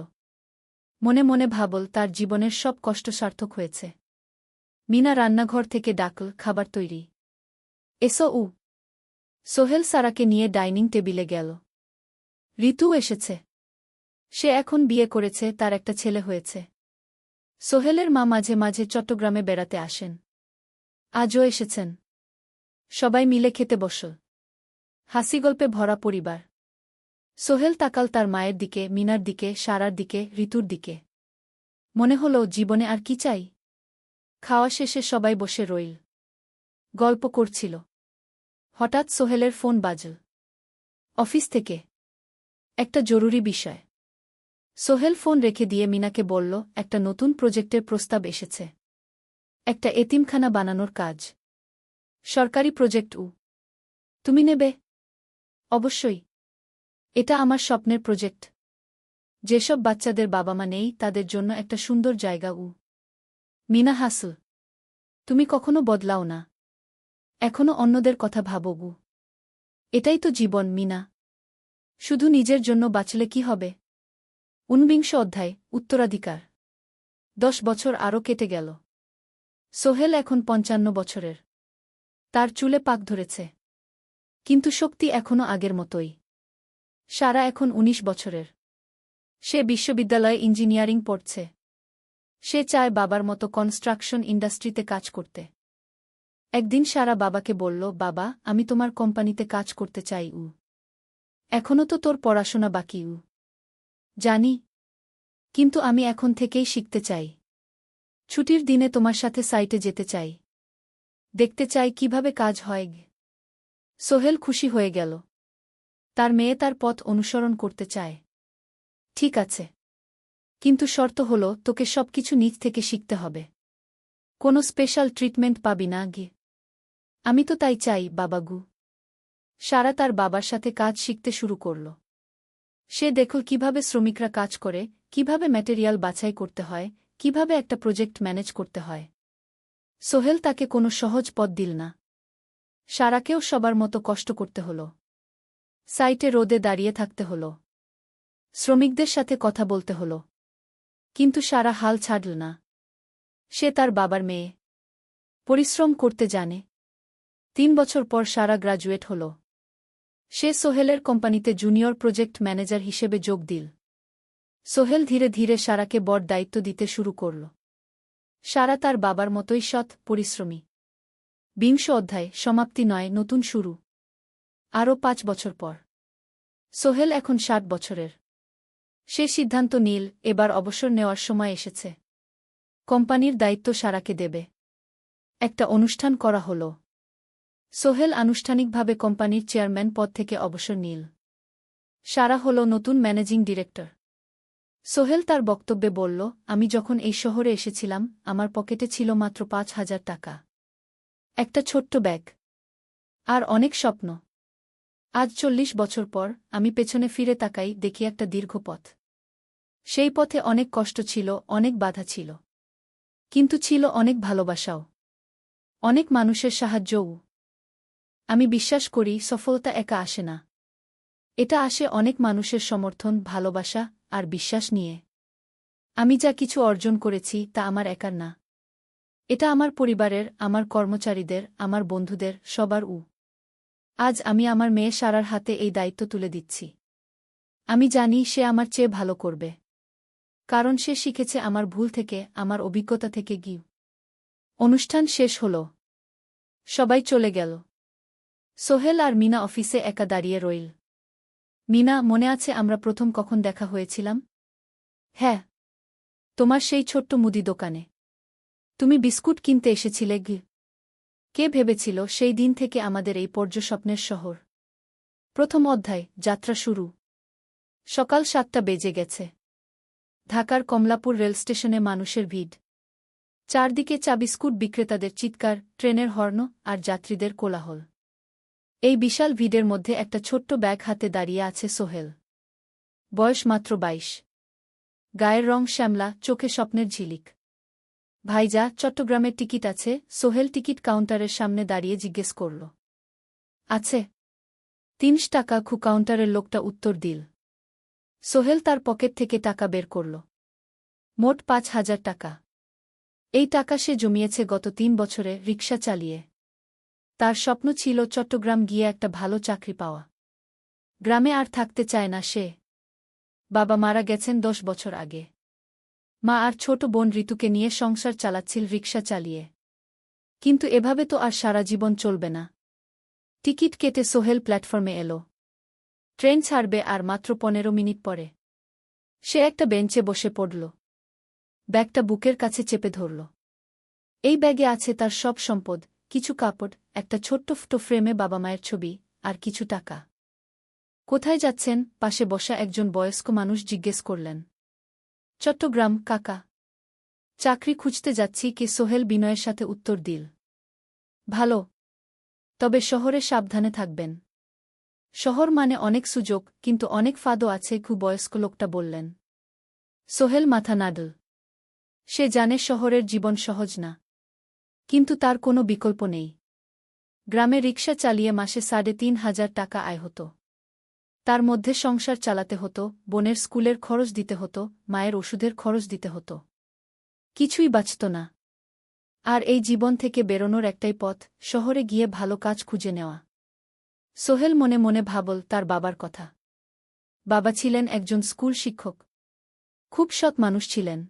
[SPEAKER 1] মনে মনে ভাবল, তার জীবনের সব কষ্ট সার্থক হয়েছে। মিনা রান্নাঘর থেকে ডাকল, খাবার তৈরি। এসো। সোহেল সারাকে নিয়ে ডাইনিং টেবিলে গেল। ঋতু এসেছে। সে এখন বিয়ে করেছে, তার একটা ছেলে হয়েছে। সোহেলের মা মাঝে মাঝে চট্টগ্রামে বেড়াতে আসেন। আজও এসেছেন। সবাই মিলে খেতে বসল। হাসিগল্পে ভরা পরিবার। সোহেল তাকাল তার মায়ের দিকে, মিনার দিকে, সারার দিকে, ঋতুর দিকে। মনে হল, জীবনে আর কি চাই? খাওয়া শেষে সবাই বসে রইল। গল্প করছিল। হঠাৎ সোহেলের ফোন বাজল। অফিস থেকে। একটা জরুরি বিষয়। সোহেল ফোন রেখে দিয়ে মিনাকে বলল, একটা নতুন প্রজেক্টের প্রস্তাব এসেছে। একটা এতিমখানা বানানোর কাজ। সরকারি প্রজেক্ট। তুমি নেবে? অবশ্যই। এটা আমার স্বপ্নের প্রজেক্ট। যেসব বাচ্চাদের বাবা মা নেই তাদের জন্য একটা সুন্দর জায়গা। মিনা হাসল। তুমি কখনো বদলাও না। এখনো অন্যদের কথা ভাবো। এটাই তো জীবন মিনা। শুধু নিজের জন্য বাঁচলে কি হবে? 19 অধ্যায়, উত্তরাধিকার। 10 বছর আরও কেটে গেল। সোহেল এখন 55 বছরের। তার চুলে পাক ধরেছে। কিন্তু শক্তি এখনও আগের মতোই। সারা এখন 19 বছরের। সে বিশ্ববিদ্যালয়ে ইঞ্জিনিয়ারিং পড়ছে। সে চায় বাবার মতো কনস্ট্রাকশন ইন্ডাস্ট্রিতে কাজ করতে। একদিন সারা বাবাকে বলল, বাবা, আমি তোমার কোম্পানিতে কাজ করতে চাই। এখনও তো তোর পড়াশোনা বাকি। জানি, কিন্তু আমি এখন থেকেই শিখতে চাই। ছুটির দিনে তোমার সাথে সাইটে যেতে চাই। দেখতে চাই কিভাবে কাজ হয়। সোহেল খুশি হয়ে গেল। তার মেয়ে তার পথ অনুসরণ করতে চায়। ঠিক আছে, কিন্তু শর্ত হল তোকে সবকিছু নিজ থেকে শিখতে হবে। কোনো স্পেশাল ট্রিটমেন্ট পাবি না। আমি তো তাই চাই, বাবাগু। সারা তার বাবার সাথে কাজ শিখতে শুরু করল। সে দেখল কিভাবে শ্রমিকরা কাজ করে, কিভাবে ম্যাটেরিয়াল বাছাই করতে হয়, কিভাবে একটা প্রজেক্ট ম্যানেজ করতে হয়। সোহেল তাকে কোনো সহজ পথ দিল না। সারাকেও সবার মতো কষ্ট করতে হল। সাইটে রোদে দাঁড়িয়ে থাকতে হল। শ্রমিকদের সাথে কথা বলতে হল। কিন্তু সারা হাল ছাড়ল না। সে তার বাবার মেয়ে। পরিশ্রম করতে জানে। 3 বছর পর সারা গ্রাজুয়েট হল। সে সোহেলের কোম্পানিতে জুনিয়র প্রজেক্ট ম্যানেজার হিসেবে যোগ দিল। সোহেল ধীরে ধীরে সারাকে বড় দায়িত্ব দিতে শুরু করল। সারা তার বাবার মতোই সৎ, পরিশ্রমী। 20 অধ্যায়, সমাপ্তি নয়, নতুন শুরু। আরও 5 বছর পর সোহেল এখন 60 বছরের। সে সিদ্ধান্ত নিল, এবার অবসর নেওয়ার সময় এসেছে। কোম্পানির দায়িত্ব সারাকে দেবে। একটা অনুষ্ঠান করা হল। সোহেল আনুষ্ঠানিকভাবে কোম্পানির চেয়ারম্যান পদ থেকে অবসর নিল। সারা হল নতুন ম্যানেজিং ডিরেক্টর। সোহেল তার বক্তব্যে বলল, আমি যখন এই শহরে এসেছিলাম আমার পকেটে ছিল মাত্র 5,000 টাকা। একটা ছোট্ট ব্যাগ। আর অনেক স্বপ্ন। আজ 40 বছর পর আমি পেছনে ফিরে তাকাই, দেখি একটা দীর্ঘ পথ। সেই পথে অনেক কষ্ট ছিল, অনেক বাধা ছিল। কিন্তু ছিল অনেক ভালোবাসাও। অনেক মানুষের সাহায্যও। আমি বিশ্বাস করি সফলতা একা আসে না। এটা আসে অনেক মানুষের সমর্থন, ভালোবাসা আর বিশ্বাস নিয়ে। আমি যা কিছু অর্জন করেছি তা আমার একার না। এটা আমার পরিবারের, আমার কর্মচারীদের, আমার বন্ধুদের, সবার। আজ আমি আমার মেয়ে সারার হাতে এই দায়িত্ব তুলে দিচ্ছি। আমি জানি সে আমার চেয়ে ভালো করবে। কারণ সে শিখেছে আমার ভুল থেকে, আমার অভিজ্ঞতা থেকে। অনুষ্ঠান শেষ হল। সবাই চলে গেল। সোহেল আর মিনা অফিসে একা দাঁড়িয়ে রইল। মিনা, মনে আছে আমরা প্রথম কখন দেখা হয়েছিলাম? হ্যাঁ, তোমার সেই ছোট্ট মুদি দোকানে। তুমি বিস্কুট কিনতে এসেছিলে। কে ভেবেছিল সেই দিন থেকে আমাদের এই পর্যস্বপ্নের শহর। প্রথম অধ্যায়, যাত্রা শুরু। সকাল 7টা বেজে গেছে। ঢাকার কমলাপুর রেলস্টেশনে মানুষের ভিড়। চারদিকে চা বিস্কুট বিক্রেতাদের চিৎকার, ট্রেনের হর্ন আর যাত্রীদের কোলাহল। এই বিশাল ভিড়ের মধ্যে একটা ছোট্ট ব্যাগ হাতে দাঁড়িয়ে আছে সোহেল। বয়স মাত্র 22। গায়ের রং শ্যামলা, চোখে স্বপ্নের ঝিলিক। ভাইজা, চট্টগ্রামের টিকিট আছে? সোহেল টিকিট কাউন্টারের সামনে দাঁড়িয়ে জিজ্ঞেস করল। আছে। 3 টাকা। কাউন্টারের লোকটা উত্তর দিল। সোহেল তার পকেট থেকে টাকা বের করল। মোট 5,000 টাকা। এই টাকা সে জমিয়েছে গত 3 বছরে রিকশা চালিয়ে। তার স্বপ্ন ছিল চট্টগ্রাম গিয়ে একটা ভালো চাকরি পাওয়া। গ্রামে আর থাকতে চায় না সে। বাবা মারা গেছেন 10 বছর আগে। মা আর ছোট বোন ঋতুকে নিয়ে সংসার চালাচ্ছিল রিকশা চালিয়ে। কিন্তু এভাবে তো আর সারা জীবন চলবে না। টিকিট কেটে সোহেল প্ল্যাটফর্মে এলো। ট্রেন ছাড়বে আর মাত্র 15 মিনিট পরে। সে একটা বেঞ্চে বসে পড়ল। ব্যাগটা বুকের কাছে চেপে ধরল। এই ব্যাগে আছে তার সব সম্পদ, কিছু কাপড়, একটা ছোট্ট ফটো ফ্রেমে বাবা মায়ের ছবি, আর কিছু টাকা। কোথায় যাচ্ছেন? পাশে বসা একজন বয়স্ক মানুষ জিজ্ঞেস করলেন। চট্টগ্রাম কাকা। চাকরি খুঁজতে যাচ্ছি। কে? সোহেল বিনয়ের সাথে উত্তর দিল। ভালো। তবে শহরে সাবধানে থাকবেন। শহর মানে অনেক সুযোগ, কিন্তু অনেক ফাঁদও আছে। বয়স্ক লোকটা বললেন। সোহেল মাথা নাড়ল। সে জানে শহরের জীবন সহজ না। কিন্তু তার কোনো বিকল্প নেই। গ্রামে রিকশা চালিয়ে মাসে 3,500 টাকা আয় হতো। তার মধ্যে সংসার চালাতে হতো, বোনের স্কুলের খরচ দিতে হতো, মায়ের ওষুধের খরচ দিতে হতো। কিছুই বাঁচত না। আর এই জীবন থেকে বেরোনোর একটাই পথ, শহরে গিয়ে ভালো কাজ খুঁজে নেওয়া। সোহেল মনে মনে ভাবল তার বাবার কথা। বাবা ছিলেন একজন স্কুল শিক্ষক। খুব সৎ মানুষ ছিলেন।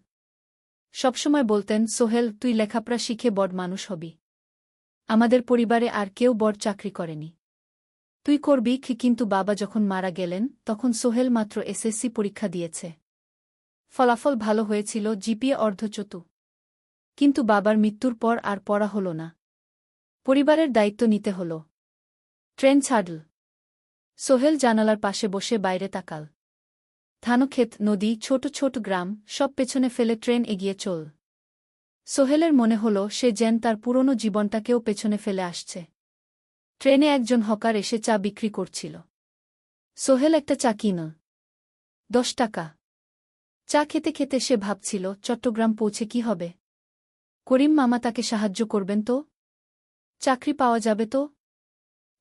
[SPEAKER 1] সবসময় বলতেন, সোহেল, তুই লেখাপড়া শিখে বড় মানুষ হবি। আমাদের পরিবারে আর কেউ বড় চাকরি করেনি। তুই করবি কি? কিন্তু বাবা যখন মারা গেলেন তখন সোহেল মাত্র এসএসসি পরীক্ষা দিয়েছে। ফলাফল ভালো হয়েছিল, জিপিএ অর্ধচতু। কিন্তু বাবার মৃত্যুর পর আর পড়া হল না। পরিবারের দায়িত্ব নিতে হল। ট্রেন ছাড়ল। সোহেল জানালার পাশে বসে বাইরে তাকাল। ধানক্ষেত, নদী, ছোট ছোট গ্রাম, সব পেছনে ফেলে ট্রেন এগিয়ে চল। সোহেলের মনে হল সে যেন তার পুরনো জীবনটাকেও পেছনে ফেলে আসছে। ট্রেনে একজন হকার এসে চা বিক্রি করছিল। সোহেল একটা চা কিন। 10 টাকা। চা খেতে খেতে সে ভাবছিল, চট্টগ্রাম পৌঁছে কি হবে? করিম মামা তাকে সাহায্য করবেন তো? চাকরি পাওয়া যাবে তো?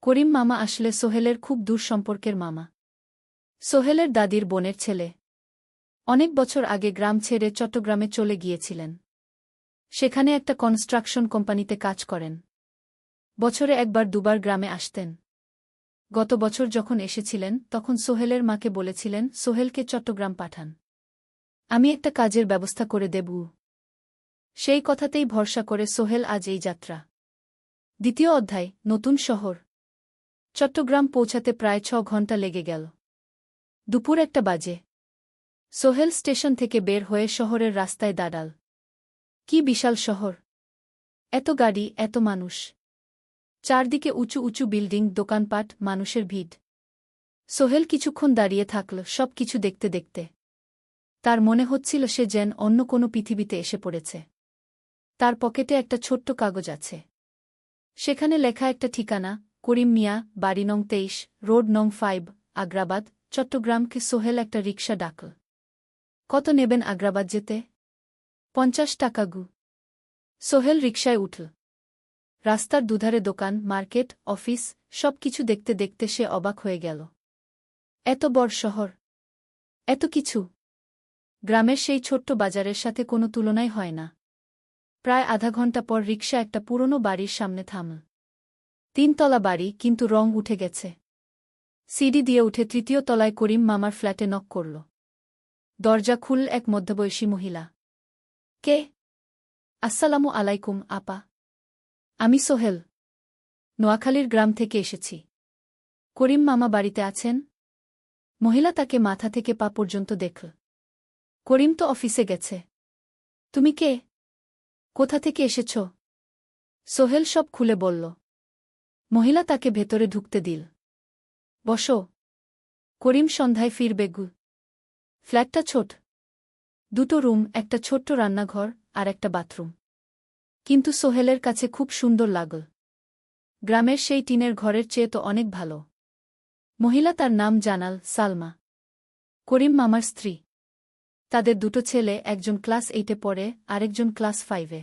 [SPEAKER 1] করিম মামা আসলে সোহেলের খুব দূর সম্পর্কের মামা। সোহেলের দাদির বোনের ছেলে। অনেক বছর আগে গ্রাম ছেড়ে চট্টগ্রামে চলে গিয়েছিলেন। সেখানে একটা কনস্ট্রাকশন কোম্পানিতে কাজ করেন। বছরে একবার দুবার গ্রামে আসতেন। গত বছর যখন এসেছিলেন তখন সোহেলের মাকে বলেছিলেন, সোহেলকে চট্টগ্রাম পাঠান। আমি একটা কাজের ব্যবস্থা করে দেব। সেই কথাতেই ভরসা করে সোহেল আজ এই যাত্রা। দ্বিতীয় অধ্যায়, নতুন শহর। চট্টগ্রাম পৌঁছাতে প্রায় 6 ঘণ্টা লেগে গেল। দুপুর 1টা বাজে। সোহেল স্টেশন থেকে বের হয়ে শহরের রাস্তায় দাঁড়াল। কি বিশাল শহর! এত গাড়ি, এত মানুষ। চারদিকে উঁচু উঁচু বিল্ডিং, দোকানপাট, মানুষের ভিড়। সোহেল কিছুক্ষণ দাঁড়িয়ে থাকল সব কিছু দেখতে দেখতে। তার মনে হচ্ছিল সে যেন অন্য কোনো পৃথিবীতে এসে পড়েছে। তার পকেটে একটা ছোট্ট কাগজ আছে। সেখানে লেখা একটা ঠিকানা, করিম মিয়া, বাড়ি নং 23, রোড নং 5, আগ্রাবাদ, চট্টগ্রামকে। সোহেল একটা রিকশা ডাকল। কত নেবেন আগ্রাবাদ যেতে? 50 টাকা গু। সোহেল রিকশায় উঠল। রাস্তার দুধারে দোকান, মার্কেট, অফিস, সব কিছু দেখতে দেখতে সে অবাক হয়ে গেল। এত বড় শহর, এত কিছু! গ্রামের সেই ছোট্ট বাজারের সাথে কোনো তুলনাই হয় না। প্রায় আধা ঘণ্টা পর রিকশা একটা পুরনো বাড়ির সামনে থামল। 3 তলা বাড়ি, কিন্তু রং উঠে গেছে। সিঁড়ি দিয়ে উঠে 3য় তলায় করিম মামার ফ্ল্যাটে নক করল। দরজা খুলল এক মধ্যবয়সী মহিলা। কে? আসসালামু আলাইকুম আপা। আমি সোহেল। নোয়াখালীর গ্রাম থেকে এসেছি। করিম মামা বাড়িতে আছেন? মহিলা তাকে মাথা থেকে পা পর্যন্ত দেখল। করিম তো অফিসে গেছে। তুমি কে? কোথা থেকে এসেছ? সোহেল সব খুলে বলল। মহিলা তাকে ভেতরে ঢুকতে দিল। বসো। করিম সন্ধ্যায় ফিরবে গু। ফ্ল্যাটটা ছোট। 2টো রুম, একটা ছোট্ট রান্নাঘর আর একটা বাথরুম। কিন্তু সোহেলের কাছে খুব সুন্দর লাগল। গ্রামের সেই টিনের ঘরের চেয়ে তো অনেক ভালো। মহিলা তার নাম জানাল, সালমা। করিম মামার স্ত্রী। তাদের 2টো ছেলে, একজন ক্লাস 8-এ পড়ে, আরেকজন ক্লাস 5-এ।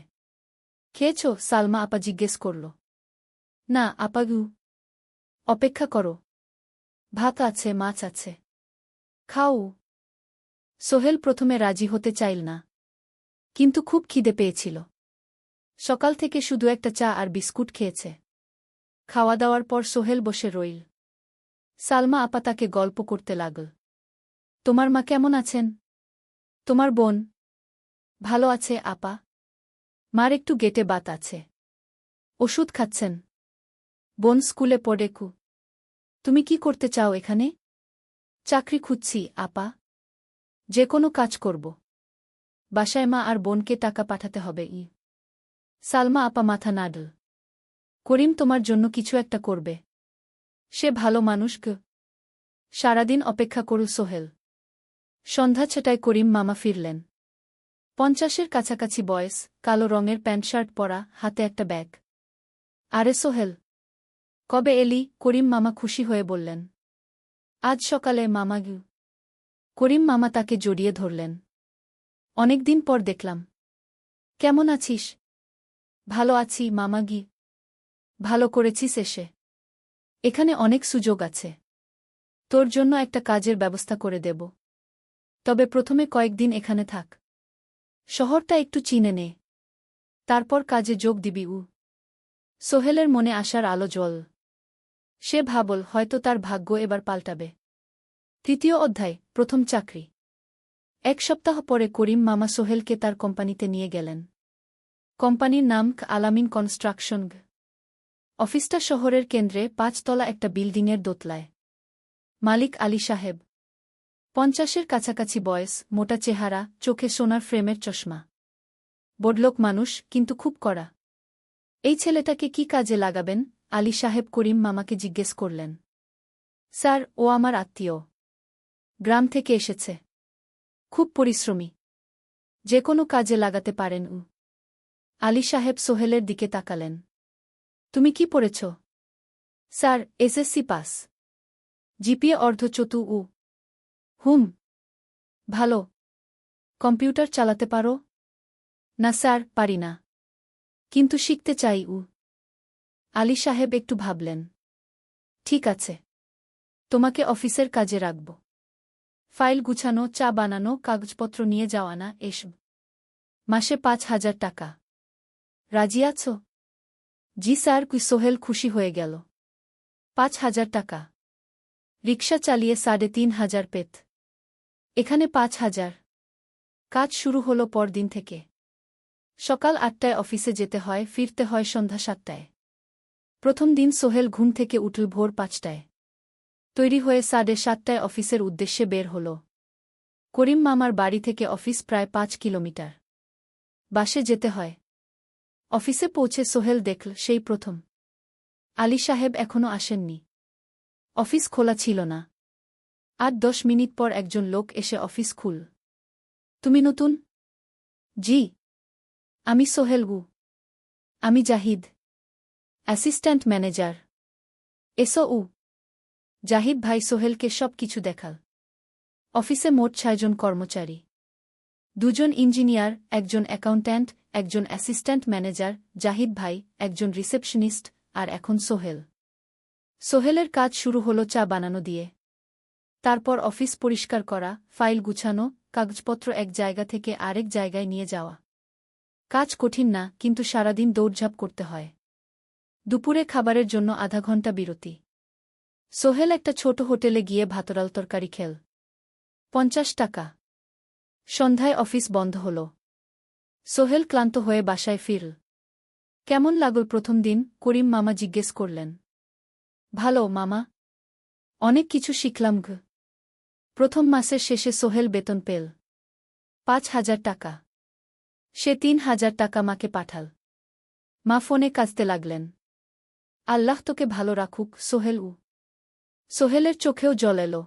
[SPEAKER 1] খেয়েছ? সালমা আপা জিজ্ঞেস করল। না আপা গু। অপেক্ষা করো। ভাত আছে, মাছ আছে। খাও। সোহেল প্রথমে রাজি হতে চাইল না। কিন্তু খুব খিদে পেয়েছিল। সকাল থেকে শুধু একটা চা আর বিস্কুট খেয়েছে। খাওয়া দাওয়ার পর সোহেল বসে রইল। সালমা আপা তাকে গল্প করতে লাগল। তোমার মা কেমন আছেন? তোমার বোন? ভালো আছে আপা। মার একটু গেটে বাত আছে। ওষুধ খাচ্ছেন। বোন স্কুলে পড়ে কু। তুমি কি করতে চাও এখানে? চাকরি খুঁজছি আপা। যে কোনো কাজ করব। বাসায় মা আর বোনকে টাকা পাঠাতে হবে। সালমা আপা মাথা নাড়ল। করিম তোমার জন্য কিছু একটা করবে। সে ভালো মানুষ গ। সারাদিন অপেক্ষা করু সোহেল। সন্ধ্যা 6টায় করিম মামা ফিরলেন। 50-এর কাছাকাছি বয়স, কালো রঙের প্যান্ট শার্ট পরা, হাতে একটা ব্যাগ। আরে সোহেল, কবে এলি? করিম মামা খুশি হয়ে বললেন। আজ সকালে মামা গু। করিম মামা তাকে জড়িয়ে ধরলেন। অনেকদিন পর দেখলাম। কেমন আছিস? ভালো আছি মামা গি। ভালো করেছিস এসে। এখানে অনেক সুযোগ আছে। তোর জন্য একটা কাজের ব্যবস্থা করে দেব। তবে প্রথমে কয়েকদিন এখানে থাক। শহরটা একটু চিনে নে। তারপর কাজে যোগ দিবি। সোহেলের মনে আসার আলো জ্বল। সে ভাবল হয়তো তার ভাগ্য এবার পাল্টাবে। তৃতীয় অধ্যায়, প্রথম চাকরি। এক সপ্তাহ পরে করিম মামা সোহেলকে তার কোম্পানিতে নিয়ে গেলেন। কোম্পানির নাম আলামিন কনস্ট্রাকশন। অফিসটা শহরের কেন্দ্রে ৫ তলা একটা বিল্ডিংয়ের দোতলায়। মালিক আলী সাহেব। ৫০-এর কাছাকাছি বয়স, মোটা চেহারা, চোখে সোনার ফ্রেমের চশমা। বড়লোক মানুষ, কিন্তু খুব কড়া। এই ছেলেটাকে কি কাজে লাগাবেন? আলী সাহেব করিম মামাকে জিজ্ঞেস করলেন। স্যার, ও আমার আত্মীয়। গ্রাম থেকে এসেছে। খুব পরিশ্রমী। যে কোনো কাজে লাগাতে পারেন। আলী সাহেব সোহেলের দিকে তাকালেন। তুমি কি পড়েছ? Sir, SSC pass. জিপিএ অর্ধচতু। হুম। ভালো। কম্পিউটার চালাতে পারো? না স্যার, পারি না। কিন্তু শিখতে চাই। আলী সাহেব একটু ভাবলেন। ঠিক আছে। তোমাকে অফিসের কাজে রাখব। ফাইল গুছানো, চা বানানো, কাগজপত্র নিয়ে যাওয়া, না এসব। মাসে ৫,০০০ টাকা। রাজি আছো? জি স্যার। সোহেল খুশি হয়ে গেল। ৫,০০০ টাকা। রিকশা চালিয়ে ৩,৫০০ পেত। এখানে ৫,০০০। কাজ শুরু হলো পরদিন থেকে। সকাল ৮টায় অফিসে যেতে হয়, ফিরতে হয় সন্ধ্যা ৭টায়। প্রথম দিন সোহেল ঘুম থেকে উঠল ভোর ৫টায়। তৈরি হয়ে ৭:৩০টায় অফিসের উদ্দেশ্যে বের হল। করিম মামার বাড়ি থেকে অফিস প্রায় ৫ কিলোমিটার। বাসে যেতে হয়। অফিসে পৌঁছে সোহেল দেখল সেই প্রথম আলী সাহেব এখনও আসেননি। অফিস খোলা ছিল না। ৮-১০ মিনিট পর একজন লোক এসে অফিস খুল। তুমি নতুন? জি। আমি সোহেল। আমি জাহিদ, অ্যাসিস্ট্যান্ট ম্যানেজার। এসো। জাহিদ ভাই সোহেলকে সব কিছু দেখাল। অফিসে মোট ৬ জন কর্মচারী। ২ জন ইঞ্জিনিয়ার, একজন অ্যাকাউন্ট্যান্ট, একজন অ্যাসিস্ট্যান্ট ম্যানেজার, জাহিদ ভাই, একজন রিসেপশনিস্ট, আর এখন সোহেল। সোহেলের কাজ শুরু হলো চা বানানো দিয়ে। তারপর অফিস পরিষ্কার করা, ফাইল গুছানো, কাগজপত্র এক জায়গা থেকে আরেক জায়গায় নিয়ে যাওয়া। কাজ কঠিন না, কিন্তু সারাদিন দৌড়ঝাঁপ করতে হয়। দুপুরে খাবারের জন্য আধা ঘণ্টা বিরতি। সোহেল একটা ছোট হোটেলে গিয়ে ভাতডাল তরকারি খেল। ৫০ টাকা। সন্ধ্যায় অফিস বন্ধ হল। সোহেল ক্লান্ত হয়ে বাসায় ফিরল। কেমন লাগল প্রথম দিন? করিম মামা জিজ্ঞেস করলেন। ভালো মামা। অনেক কিছু শিখলাম। প্রথম মাসের শেষে সোহেল বেতন পেল ৫,০০০ টাকা। সে ৩,০০০ টাকা মাকে পাঠাল। মা ফোনে কাঁদতে লাগলেন। আল্লাহ তোকে ভালো রাখুক সোহেল। সোহেলের চোখেও জল এলো।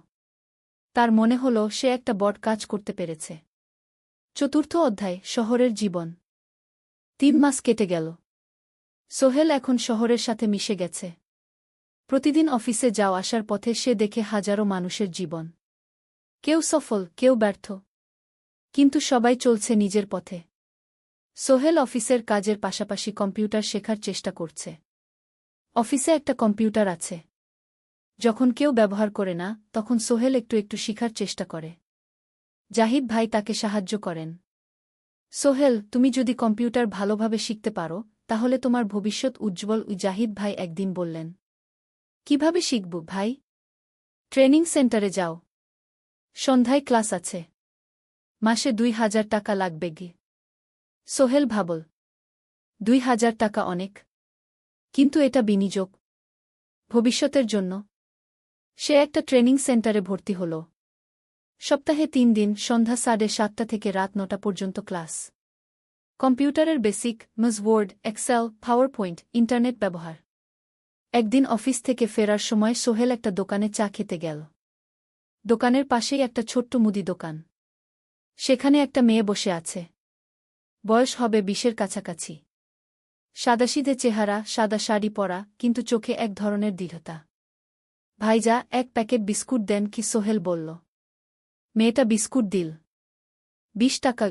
[SPEAKER 1] তার মনে হল সে একটা বড় কাজ করতে পেরেছে। চতুর্থ অধ্যায়, শহরের জীবন। ৩ মাস কেটে গেল। সোহেল এখন শহরের সাথে মিশে গেছে। প্রতিদিন অফিসে যাওয়া আসার পথে সে দেখে হাজারো মানুষের জীবন। কেউ সফল, কেউ ব্যর্থ। কিন্তু সবাই চলছে নিজের পথে। সোহেল অফিসের কাজের পাশাপাশি কম্পিউটার শেখার চেষ্টা করছে। অফিসে একটা কম্পিউটার আছে। যখন কেউ ব্যবহার করে না, তখন সোহেল একটু একটু শিখার চেষ্টা করে। জাহিদ ভাই তাকে সাহায্য করেন। সোহেল, তুমি যদি কম্পিউটার ভালোভাবে শিখতে পারো, তাহলে তোমার ভবিষ্যৎ উজ্জ্বল। জাহিদ ভাই একদিন বললেন। কিভাবে শিখব ভাই? ট্রেনিং সেন্টারে যাও। সন্ধ্যায় ক্লাস আছে। মাসে ২,০০০ টাকা লাগবে। সোহেল ভাবল, ২,০০০ টাকা অনেক। কিন্তু এটা বিনিয়োগ। ভবিষ্যতের জন্য। সে একটা ট্রেনিং সেন্টারে ভর্তি হল। সপ্তাহে ৩ দিন, সন্ধ্যা ৭:৩০ থেকে রাত ৯টা পর্যন্ত ক্লাস। কম্পিউটারের basic, word, excel, PowerPoint, internet ব্যবহার। একদিন অফিস থেকে ফেরার সময় সোহেল একটা দোকানে চা খেতে গেল। দোকানের পাশেই একটা ছোট্ট মুদি দোকান। সেখানে একটা মেয়ে বসে আছে। বয়স হবে ২০-এর কাছাকাছি। সাদাসিধে চেহারা, সাদা শাড়ি পরা, কিন্তু চোখে এক ধরনের দৃঢ়তা। ভাইজা, এক প্যাকেট বিস্কুট দেন কি? সোহেল বলল। মেয়েটা বিস্কুট দিল। ২০ টাকা।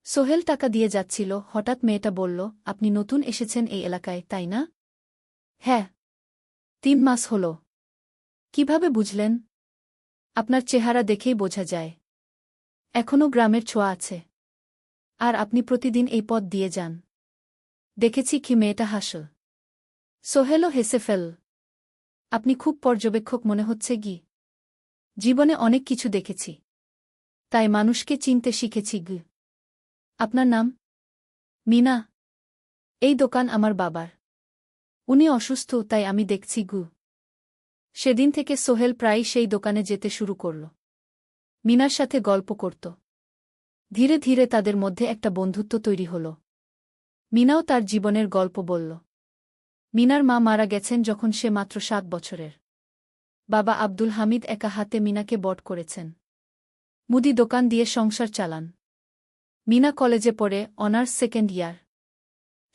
[SPEAKER 1] সোহেল টাকা দিয়ে যাচ্ছিল, হঠাৎ মেয়েটা বলল, আপনি নতুন এসেছেন এই এলাকায়, তাই না? হ্যাঁ। ৩ মাস হল। কিভাবে বুঝলেন? আপনার চেহারা দেখেই বোঝা যায়। এখনও গ্রামের ছোঁয়া আছে। আর আপনি প্রতিদিন এই পথ দিয়ে যান। দেখেছি কি মেয়েটা হাসল। সোহেলও হেসে ফেল। আপনি খুব পর্যবেক্ষক মনে হচ্ছে গি। জীবনে অনেক কিছু দেখেছি। তাই মানুষকে চিনতে শিখেছি গি। আপনার নাম? মিনা। এই দোকান আমার বাবার। উনি অসুস্থ, তাই আমি দেখছি গু। সেদিন থেকে সোহেল প্রায়ই সেই দোকানে যেতে শুরু করল। মিনার সাথে গল্প করত। ধীরে ধীরে তাদের মধ্যে একটা বন্ধুত্ব তৈরি হল। মিনাও তার জীবনের গল্প বলল। মিনার মা মারা গেছেন যখন সে মাত্র 7 বছরের। বাবা আব্দুল হামিদ একা হাতে মিনাকে বড় করেছেন। মুদি দোকান দিয়ে সংসার চালান। মিনা কলেজে পড়ে, অনার্স সেকেন্ড ইয়ার।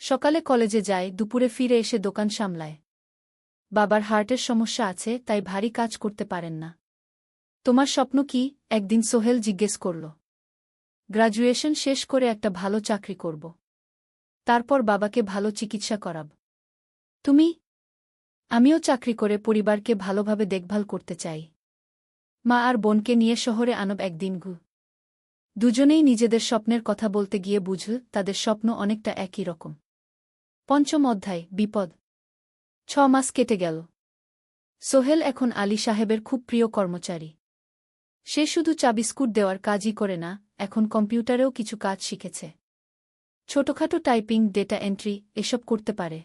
[SPEAKER 1] সকালে কলেজে যায়, দুপুরে ফিরে এসে দোকান সামলায়। বাবার হার্টের সমস্যা আছে, তাই ভারী কাজ করতে পারেন না। তোমার স্বপ্ন কি? একদিন সোহেল জিজ্ঞেস করল। গ্র্যাজুয়েশন শেষ করে একটা ভালো চাকরি করব। তারপর বাবাকে ভালো চিকিৎসা করাব। তুমি? আমিও চাকরি করে পরিবারকে ভালোভাবে দেখভাল করতে চাই। মা আর বোনকে নিয়ে শহরে আনব একদিন ঘু। দুজনেই নিজেদের স্বপ্নের কথা বলতে গিয়ে বুঝল তাদের স্বপ্ন অনেকটা একই রকম। পঞ্চম অধ্যায়, বিপদ। 6 মাস কেটে গেল। সোহেল এখন আলী সাহেবের খুব প্রিয় কর্মচারী। সে শুধু চাবিস্কুট দেওয়ার কাজই করে না, এখন কম্পিউটারেও কিছু কাজ শিখেছে। ছোটখাটো টাইপিং, ডেটা এন্ট্রি এসব করতে পারে।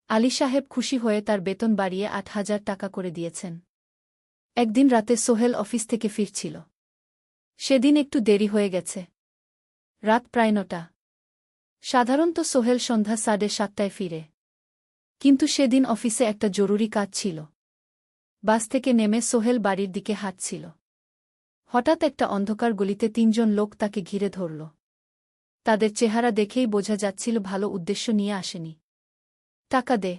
[SPEAKER 1] আলী সাহেব খুশি হয়ে তার বেতন বাড়িয়ে 8,000 টাকা করে দিয়েছেন। একদিন রাতে সোহেল অফিস থেকে ফিরছিল। সেদিন একটু দেরি হয়ে গেছে। রাত প্রায় 9টা। সাধারণত সোহেল সন্ধ্যা 7:30টায় ফিরে। কিন্তু সেদিন অফিসে একটা জরুরি কাজ ছিল। বাস থেকে নেমে সোহেল বাড়ির দিকে হাঁটছিল। হঠাৎ একটা অন্ধকার গলিতে 3 জন লোক তাকে ঘিরে ধরল। তাদের চেহারা দেখেই বোঝা যাচ্ছিল ভালো উদ্দেশ্য নিয়ে আসেনি। টাকা দে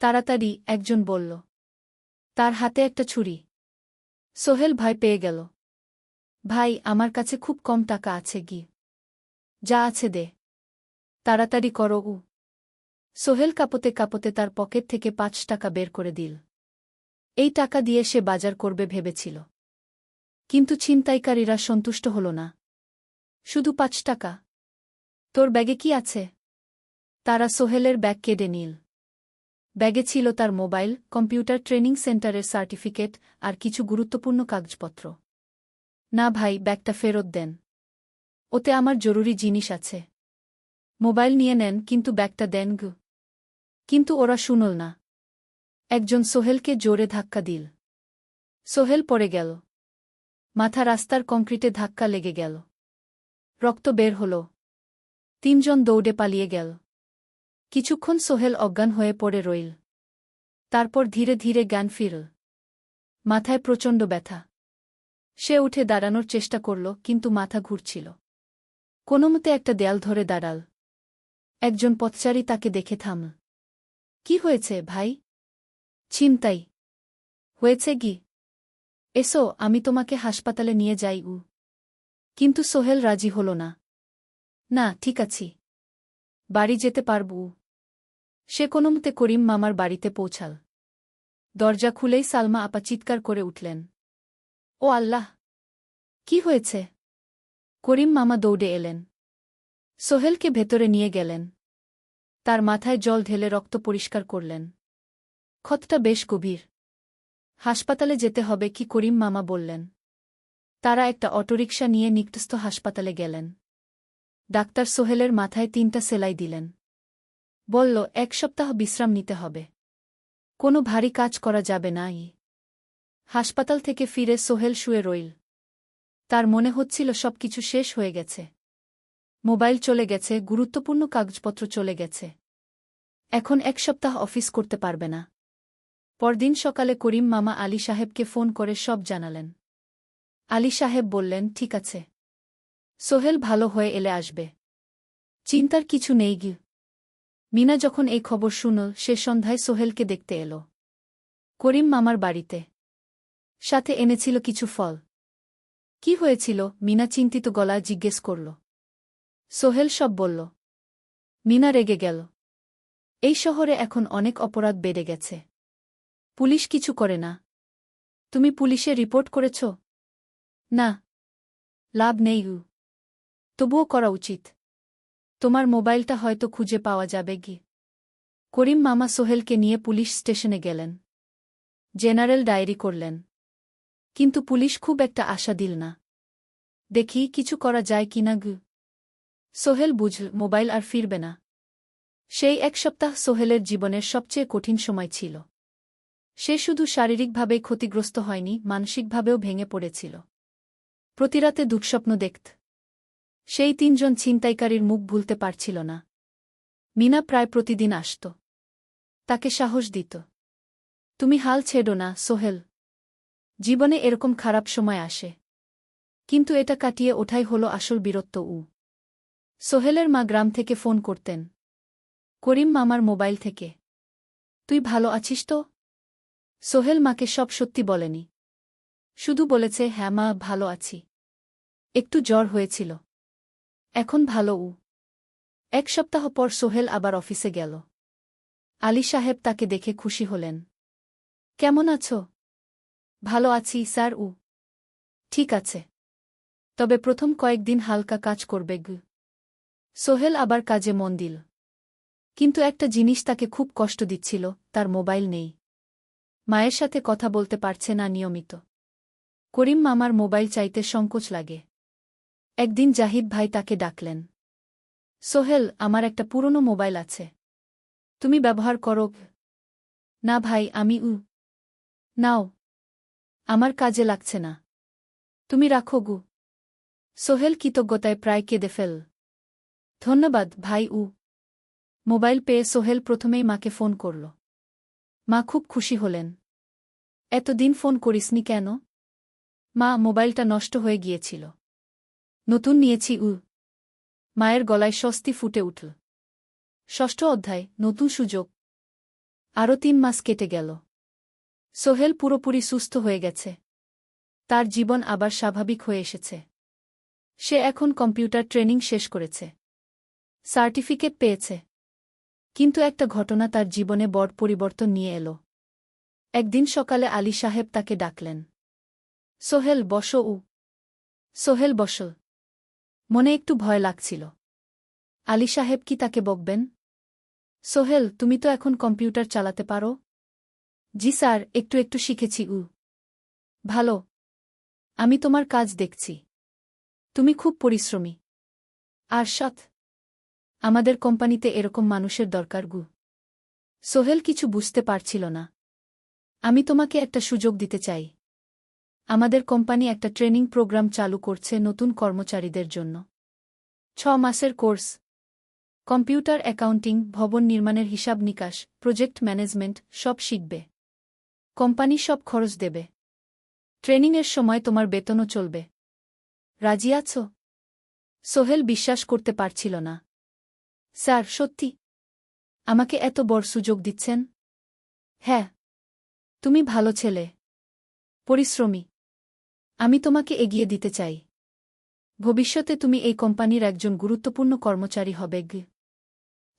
[SPEAKER 1] তাড়াতাড়ি, একজন বলল। তার হাতে একটা ছুরি। সোহেল ভয় পেয়ে গেল। ভাই, আমার কাছে খুব কম টাকা আছে গি। যা আছে দে। তাড়াতাড়ি করো। সোহেল কাঁপতে কাঁপতে তার পকেট থেকে 5 টাকা বের করে দিল। এই টাকা দিয়ে সে বাজার করবে ভেবেছিল। কিন্তু ছিনতাইকারীরা সন্তুষ্ট হল না। শুধু 5 টাকা? তোর ব্যাগে কি আছে? তারা সোহেলের ব্যাগ কেড়ে নিল। ব্যাগে ছিল তার মোবাইল, কম্পিউটার ট্রেনিং সেন্টারের সার্টিফিকেট আর কিছু গুরুত্বপূর্ণ কাগজপত্র। না ভাই, ব্যাগটা ফেরত দেন। ওতে আমার জরুরি জিনিস আছে। মোবাইল নিয়ে নেন, কিন্তু ব্যাগটা দেন গু। কিন্তু ওরা শুনল না। একজন সোহেলকে জোরে ধাক্কা দিল। সোহেল পড়ে গেল। মাথা রাস্তার কংক্রিটে ধাক্কা লেগে গেল। রক্ত বের হল। 3 জন দৌড়ে পালিয়ে গেল। কিছুক্ষণ সোহেল অজ্ঞান হয়ে পড়ে রইল। তারপর ধীরে ধীরে জ্ঞান ফিরল। মাথায় প্রচণ্ড ব্যথা। সে উঠে দাঁড়ানোর চেষ্টা করল, কিন্তু মাথা ঘুরছিল। কোনোমতে একটা দেয়াল ধরে দাঁড়াল। একজন পথচারী তাকে দেখে থামল। কি হয়েছে ভাই? ছিনতাই হয়েছে গি? এসো, আমি তোমাকে হাসপাতালে নিয়ে যাই। কিন্তু সোহেল রাজি হল না। না, ঠিক আছি। বাড়ি যেতে পারব। সে কোনোমতে করিম মামার বাড়িতে পৌঁছাল। দরজা খুলেই সালমা আপা চিৎকার করে উঠলেন। ও আল্লাহ! কি হয়েছে? করিম মামা দৌড়ে এলেন। সোহেলকে ভেতরে নিয়ে গেলেন। তার মাথায় জল ঢেলে রক্ত পরিষ্কার করলেন। ক্ষতটা বেশ গভীর। হাসপাতালে যেতে হবে কি? করিম মামা বললেন। তারা একটা অটোরিকশা নিয়ে নিকটস্থ হাসপাতালে গেলেন। ডাক্তার সোহেলের মাথায় 3টা সেলাই দিলেন। বলল, 1 সপ্তাহ বিশ্রাম নিতে হবে। কোনো ভারী কাজ করা যাবে না। হাসপাতাল থেকে ফিরে সোহেল শুয়ে রইল। তার মনে হচ্ছিল সবকিছু শেষ হয়ে গেছে। মোবাইল চলে গেছে, গুরুত্বপূর্ণ কাগজপত্র চলে গেছে। এখন 1 সপ্তাহ অফিস করতে পারবে না। পরদিন সকালে করিম মামা আলী সাহেবকে ফোন করে সব জানালেন। আলী সাহেব বললেন, ঠিক আছে। সোহেল ভালো হয়ে এলে আসবে। চিন্তার কিছু নেই গি। মিনা যখন এই খবর শুনল, সে সন্ধ্যায় সোহেলকে দেখতে এল। করিম মামার বাড়িতে। সাথে এনেছিল কিছু ফল। কি হয়েছিল? মিনা চিন্তিত গলায় জিজ্ঞেস করল। সোহেল সব বলল। মিনা রেগে গেল। এই শহরে এখন অনেক অপরাধ বেড়ে গেছে। পুলিশ কিছু করে না। তুমি পুলিশে রিপোর্ট করেছ? না। লাভ নেই। তবুও করা উচিত। তোমার মোবাইলটা হয়তো খুঁজে পাওয়া যাবে কি। করিম মামা সোহেলকে নিয়ে পুলিশ স্টেশনে গেলেন। জেনারেল ডায়েরি করলেন। কিন্তু পুলিশ খুব একটা আশা দিল না। দেখি কিছু করা যায় কিনা গু। সোহেল বুঝল মোবাইল আর ফিরবে না। সেই এক সপ্তাহ সোহেলের জীবনের সবচেয়ে কঠিন সময় ছিল। সে শুধু শারীরিকভাবেই ক্ষতিগ্রস্ত হয়নি, মানসিকভাবেও ভেঙে পড়েছিল। প্রতিরাতে দুঃস্বপ্ন দেখত। সেই ৩ জন ছিনতাইকারীর মুখ ভুলতে পারছিল না। মিনা প্রায় প্রতিদিন আসত। তাকে সাহস দিত। তুমি হাল ছেড়ো না সোহেল। জীবনে এরকম খারাপ সময় আসে। কিন্তু এটা কাটিয়ে ওঠাই হলো আসল বীরত্ব। সোহেলের মা গ্রাম থেকে ফোন করতেন। করিম মামার মোবাইল থেকে। তুই ভালো আছিস তো? সোহেল মাকে সব সত্যি বলেনি। শুধু বলেছে হ্যাঁ মা, ভালো আছি। একটু জ্বর হয়েছিল। এখন ভালো। ১ সপ্তাহ পর সোহেল আবার অফিসে গেল। আলী সাহেব তাকে দেখে খুশি হলেন। কেমন আছো? ভালো আছি স্যার। ঠিক আছে। তবে প্রথম কয়েকদিন হালকা কাজ করবে গু। সোহেল আবার কাজে মন দিল। কিন্তু একটা জিনিস তাকে খুব কষ্ট দিচ্ছিল, তার মোবাইল নেই। মায়ের সাথে কথা বলতে পারছে না নিয়মিত। করিম মামার মোবাইল চাইতে সংকোচ লাগে। একদিন জাহিদ ভাই তাকে ডাকলেন। সোহেল, আমার একটা পুরনো মোবাইল আছে। তুমি ব্যবহার করো? না ভাই, আমি নাও। আমার কাজে লাগছে না। তুমি রাখো গু। সোহেল কৃতজ্ঞতায় প্রায় কেঁদে ফেল। ধন্যবাদ ভাই। মোবাইল পেয়ে সোহেল প্রথমেই মাকে ফোন করল। মা খুব খুশি হলেন। এতদিন ফোন করিসনি কেন? মা, মোবাইলটা নষ্ট হয়ে গিয়েছিল। নতুন নিয়েছি। মায়ের গলায় স্বস্তি ফুটে উঠল। ৬ষ্ঠ অধ্যায়, নতুন সুযোগ। আরও ৩ মাস কেটে গেল। সোহেল পুরোপুরি সুস্থ হয়ে গেছে। তার জীবন আবার স্বাভাবিক হয়ে এসেছে। সে এখন কম্পিউটার ট্রেনিং শেষ করেছে। সার্টিফিকেট পেয়েছে। কিন্তু একটা ঘটনা তার জীবনে বড় পরিবর্তন নিয়ে এলো। একদিন সকালে আলী সাহেব তাকে ডাকলেন। সোহেল, বসো। সোহেল বসল। মনে একটু ভয় লাগছিল। আলী সাহেব কি তাকে বকবেন? সোহেল, তুমি তো এখন কম্পিউটার চালাতে পারো? জি স্যার, একটু একটু শিখেছি। ভালো। আমি তোমার কাজ দেখছি। তুমি খুব পরিশ্রমী আর সৎ। আমাদের কোম্পানিতে এরকম মানুষের দরকার গু। সোহেল কিছু বুঝতে পারছিল না। আমি তোমাকে একটা সুযোগ দিতে চাই। আমাদের কোম্পানি একটা ট্রেনিং প্রোগ্রাম চালু করছে নতুন কর্মচারীদের জন্য। ৬ মাসের কোর্স। কম্পিউটার, অ্যাকাউন্টিং, ভবন নির্মাণের হিসাব নিকাশ, প্রজেক্ট ম্যানেজমেন্ট সব শিখবে। কোম্পানি সব খরচ দেবে। ট্রেনিংয়ের সময় তোমার বেতনও চলবে। রাজি আছো? সোহেল বিশ্বাস করতে পারছিল না। স্যার, সত্যি? আমাকে এত বড় সুযোগ দিচ্ছেন? হ্যাঁ। তুমি ভালো ছেলে, পরিশ্রমী। আমি তোমাকে এগিয়ে দিতে চাই। ভবিষ্যতে তুমি এই কোম্পানির একজন গুরুত্বপূর্ণ কর্মচারী হবে।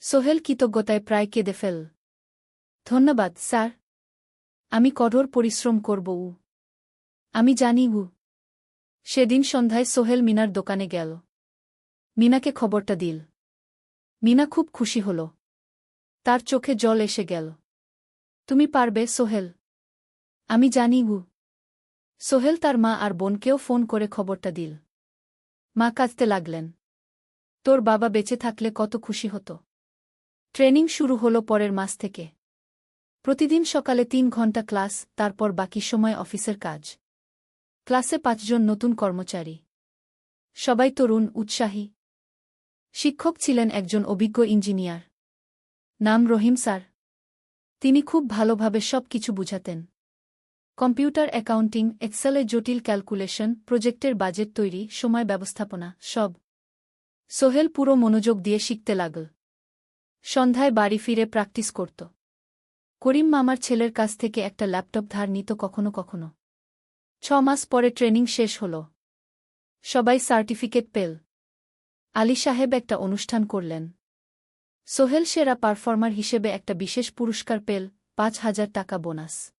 [SPEAKER 1] সোহেল কৃতজ্ঞতায় প্রায় কেঁদে ফেল। ধন্যবাদ স্যার। আমি কঠোর পরিশ্রম করব। আমি জানি। সেদিন সন্ধ্যায় সোহেল মিনার দোকানে গেল। মিনাকে খবরটা দিল। মিনা খুব খুশি হল। তার চোখে জল এসে গেল। তুমি পারবে সোহেল। আমি জানি। সোহেল তার মা আর বোনকেও ফোন করে খবরটা দিল। মা কাঁদতে লাগলেন। তোর বাবা বেঁচে থাকলে কত খুশি হতো। ট্রেনিং শুরু হলো পরের মাস থেকে। প্রতিদিন সকালে ৩ ঘন্টা ক্লাস, তারপর বাকি সময় অফিসের কাজ। ক্লাসে ৫ জন নতুন কর্মচারী। সবাই তরুণ, উৎসাহী। শিক্ষক ছিলেন একজন অভিজ্ঞ ইঞ্জিনিয়ার। নাম রহিম স্যার। তিনি খুব ভালোভাবে সব কিছু বুঝাতেন। কম্পিউটার, অ্যাকাউন্টিং, এক্সেলে জটিল ক্যালকুলেশন, প্রজেক্টের বাজেট তৈরি, সময় ব্যবস্থাপনা সব। সোহেল পুরো মনোযোগ দিয়ে শিখতে লাগল। সন্ধ্যায় বাড়ি ফিরে প্র্যাকটিস করত। করিম মামার ছেলের কাছ থেকে একটা ল্যাপটপ ধার নিত কখনো কখনো। ৬ মাস পরে ট্রেনিং শেষ হল। সবাই সার্টিফিকেট পেল। আলী সাহেব একটা অনুষ্ঠান করলেন। সোহেল সেরা পারফর্মার হিসেবে একটা বিশেষ পুরস্কার পেল, ৫,০০০ টাকা বোনাস।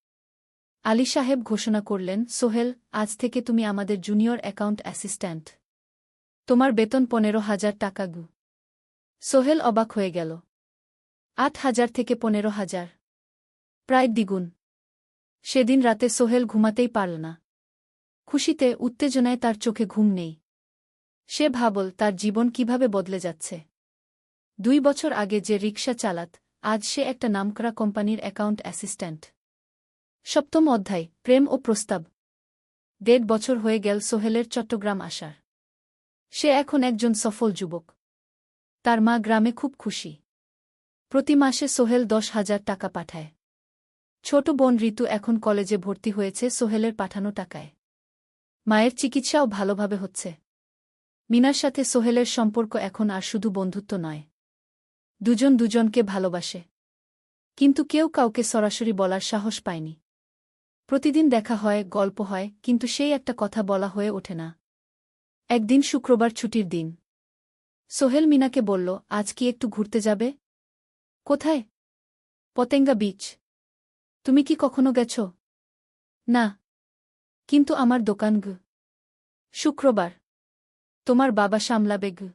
[SPEAKER 1] আলী সাহেব ঘোষণা করলেন, সোহেল, আজ থেকে তুমি আমাদের জুনিয়র অ্যাকাউন্ট অ্যাসিস্ট্যান্ট। তোমার বেতন 15,000 টাকা গু। সোহেল অবাক হয়ে গেল। 8,000 থেকে 15,000, প্রায় দ্বিগুণ। সেদিন রাতে সোহেল ঘুমাতেই পারল না। খুশিতে উত্তেজনায় তার চোখে ঘুম নেই। সে ভাবল তার জীবন কিভাবে বদলে যাচ্ছে। 2 বছর আগে যে রিকশা চালাত, আজ সে একটা নামকরা কোম্পানির অ্যাকাউন্ট অ্যাসিস্ট্যান্ট। 7ম অধ্যায়, প্রেম ও প্রস্তাব। 1.5 বছর হয়ে গেল সোহেলের চট্টগ্রাম আসার। সে এখন একজন সফল যুবক। তার মা গ্রামে খুব খুশি। প্রতি মাসে সোহেল 10,000 টাকা পাঠায়। ছোট বোন ঋতু এখন কলেজে ভর্তি হয়েছে সোহেলের পাঠানো টাকায়। মায়ের চিকিৎসাও ভালোভাবে হচ্ছে। মিনার সাথে সোহেলের সম্পর্ক এখন আর শুধু বন্ধুত্ব নয়। দুজন দুজনকে ভালোবাসে। কিন্তু কেউ কাউকে সরাসরি বলার সাহস পায়নি। প্রতিদিন দেখা হয়, গল্প হয়, কিন্তু সেই একটা কথা বলা হয়ে ওঠে না। একদিন শুক্রবার ছুটির দিন। সোহেল মিনাকে বলল, আজ কি একটু ঘুরতে যাবে? কোথায়? পতেঙ্গা বিচ। তুমি কি কখনো গেছ? না। কিন্তু আমার দোকান গু। শুক্রবার। তোমার বাবা সামলাবে গু।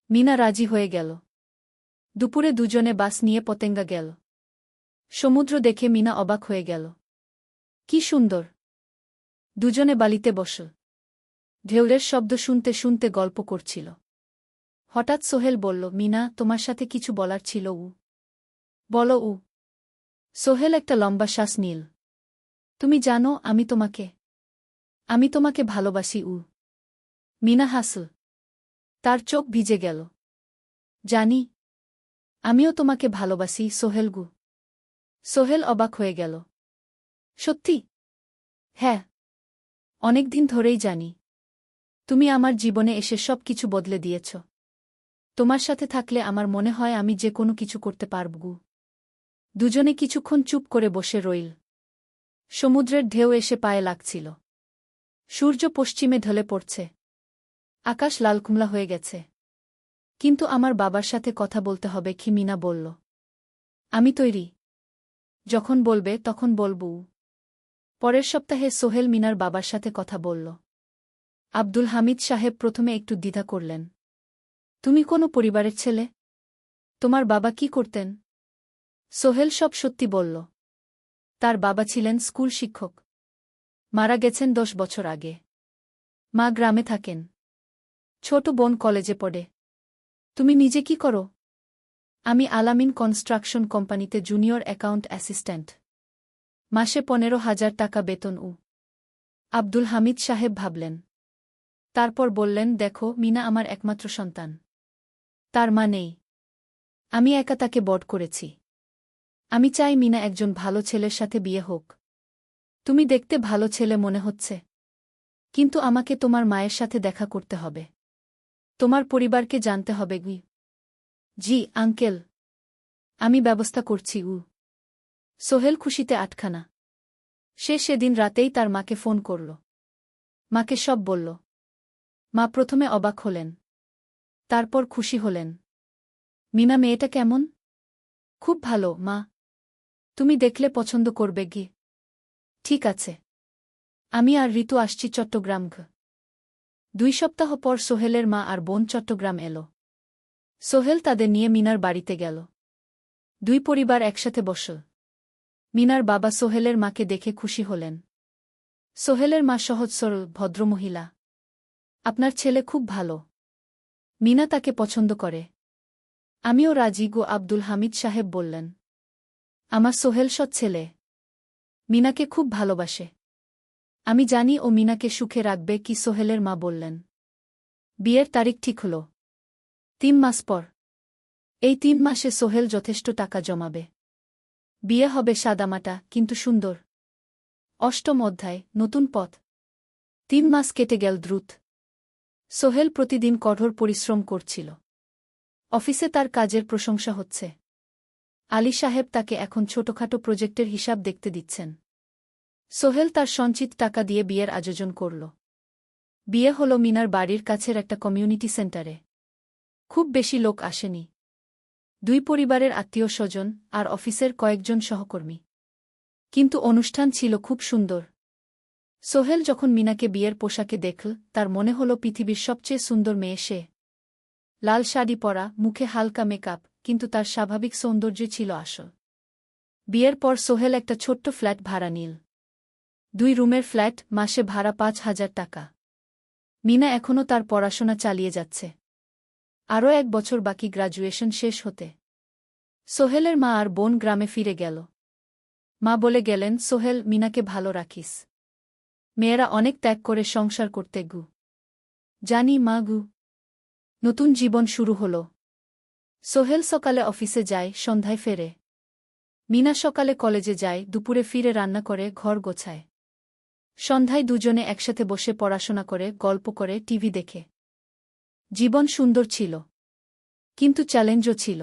[SPEAKER 1] মিনা রাজি হয়ে গেল। দুপুরে দুজনে বাস নিয়ে পতেঙ্গা গেল। সমুদ্র দেখে মিনা অবাক হয়ে গেল। কি সুন্দর! দুজনে বালিতে বসল। ঢেউয়ের শব্দ শুনতে শুনতে গল্প করছিল। হঠাৎ সোহেল বলল, মিনা, তোমার সাথে কিছু বলার ছিল। বলো। সোহেল একটা লম্বা শ্বাস নিল। তুমি জানো আমি তোমাকে ভালোবাসি। মিনা হাসল। তার চোখ ভিজে গেল। জানি। আমিও তোমাকে ভালোবাসি সোহেল গু। সোহেল অবাক হয়ে গেল। সত্যি? হ্যাঁ। অনেকদিন ধরেই জানি। তুমি আমার জীবনে এসে সব কিছু বদলে দিয়েছ। তোমার সাথে থাকলে আমার মনে হয় আমি যে কোনো কিছু করতে পারব গু। দুজনে কিছুক্ষণ চুপ করে বসে রইল। সমুদ্রের ঢেউ এসে পায়ে লাগছিল। সূর্য পশ্চিমে ঢলে পড়ছে। আকাশ লালকুমলা হয়ে গেছে। কিন্তু আমার বাবার সাথে কথা বলতে হবে কি? মিনা বলল। আমি তৈরি। যখন বলবে তখন বলবো। পরের সপ্তাহে সোহেল মিনার বাবার সাথে কথা বলল। আব্দুল হামিদ সাহেব প্রথমে একটু দ্বিধা করলেন। তুমি কোনো পরিবারের ছেলে? তোমার বাবা কি করতেন? সোহেল সব সত্যি বলল। তার বাবা ছিলেন স্কুল শিক্ষক। মারা গেছেন 10 বছর আগে। মা গ্রামে থাকেন। ছোট বোন কলেজে পড়ে। তুমি নিজে কি করো? আমি আলামিন কনস্ট্রাকশন কোম্পানিতে জুনিয়র অ্যাকাউন্ট অ্যাসিস্ট্যান্ট। মাসে 15,000 টাকা বেতন। আব্দুল হামিদ সাহেব ভাবলেন। তারপর বললেন, দেখো মিনা আমার একমাত্র সন্তান। তার মা নেই। আমি একা তাকে বড় করেছি। আমি চাই মিনা একজন ভালো ছেলের সাথে বিয়ে হোক। তুমি দেখতে ভালো ছেলে মনে হচ্ছে। কিন্তু আমাকে তোমার মায়ের সাথে দেখা করতে হবে। তোমার পরিবারকে জানতে হবে। জি আঙ্কেল। আমি ব্যবস্থা করছি। সোহেল খুশিতে আটখানা। সে সেদিন রাতেই তার মাকে ফোন করল। মাকে সব বলল। মা প্রথমে অবাক হলেন। তারপর খুশি হলেন। মিনা মেয়েটা কেমন? খুব ভালো মা। তুমি দেখলে পছন্দ করবে। ঠিক আছে। আমি আর ঋতু আসছি চট্টগ্রাম। 2 সপ্তাহ পর সোহেলের মা আর বোন চট্টগ্রাম এল। সোহেল তাদের নিয়ে মিনার বাড়িতে গেল। 2 পরিবার একসাথে বসল। মিনার বাবা সোহেলের মাকে দেখে খুশি হলেন। সোহেলের মা সহজ সরল ভদ্রমহিলা। আপনার ছেলে খুব ভালো। মিনা তাকে পছন্দ করে। আমিও রাজি গো, আব্দুল হামিদ সাহেব বললেন। আমার সোহেল সৎ ছেলে। মিনাকে খুব ভালোবাসে। আমি জানি ও মিনাকে সুখে রাখবে। কি? সোহেলের মা বললেন। বিয়ের তারিখ ঠিক হল 3 মাস পর। এই 3 মাসে সোহেল যথেষ্ট টাকা জমাবে। বিয়ে হবে সাদামাটা কিন্তু সুন্দর। 8ম অধ্যায়, নতুন পথ। 3 মাস কেটে গেল দ্রুত। সোহেল প্রতিদিন কঠোর পরিশ্রম করছিল। অফিসে তার কাজের প্রশংসা হচ্ছে। আলী সাহেব তাকে এখন ছোটখাটো প্রজেক্টের হিসাব দেখতে দিচ্ছেন। সোহেল তার সঞ্চিত টাকা দিয়ে বিয়ের আয়োজন করল। বিয়ে হল মিনার বাড়ির কাছের একটা কমিউনিটি সেন্টারে। খুব বেশি লোক আসেনি। 2 পরিবারের আত্মীয় স্বজন আর অফিসের কয়েকজন সহকর্মী। কিন্তু অনুষ্ঠান ছিল খুব সুন্দর। সোহেল যখন মিনাকে বিয়ের পোশাকে দেখল তার মনে হল পৃথিবীর সবচেয়ে সুন্দর মেয়ে সে। লাল শাড়ি পরা, মুখে হালকা মেকআপ, কিন্তু তার স্বাভাবিক সৌন্দর্য ছিল আসল। বিয়ের পর সোহেল একটা ছোট্ট ফ্ল্যাট ভাড়া নিল। 2 রুমের ফ্ল্যাট, মাসে ভাড়া 5,000 টাকা। মিনা এখনও তার পড়াশোনা চালিয়ে যাচ্ছে। আরও 1 বছর বাকি গ্র্যাজুয়েশন শেষ হতে। সোহেলের মা আর বোন গ্রামে ফিরে গেল। মা বলে গেলেন, সোহেল, মিনাকে ভালো রাখিস। মেয়েরা অনেক ত্যাগ করে সংসার করতে গু। জানি মা গু। নতুন জীবন শুরু হল। সোহেল সকালে অফিসে যায়, সন্ধ্যায় ফেরে। মিনা সকালে কলেজে যায়, দুপুরে ফিরে রান্না করে, ঘর গোছায়। সন্ধ্যায় দুজনে একসাথে বসে পড়াশোনা করে, গল্প করে, টিভি দেখে। জীবন সুন্দর ছিল, কিন্তু চ্যালেঞ্জও ছিল।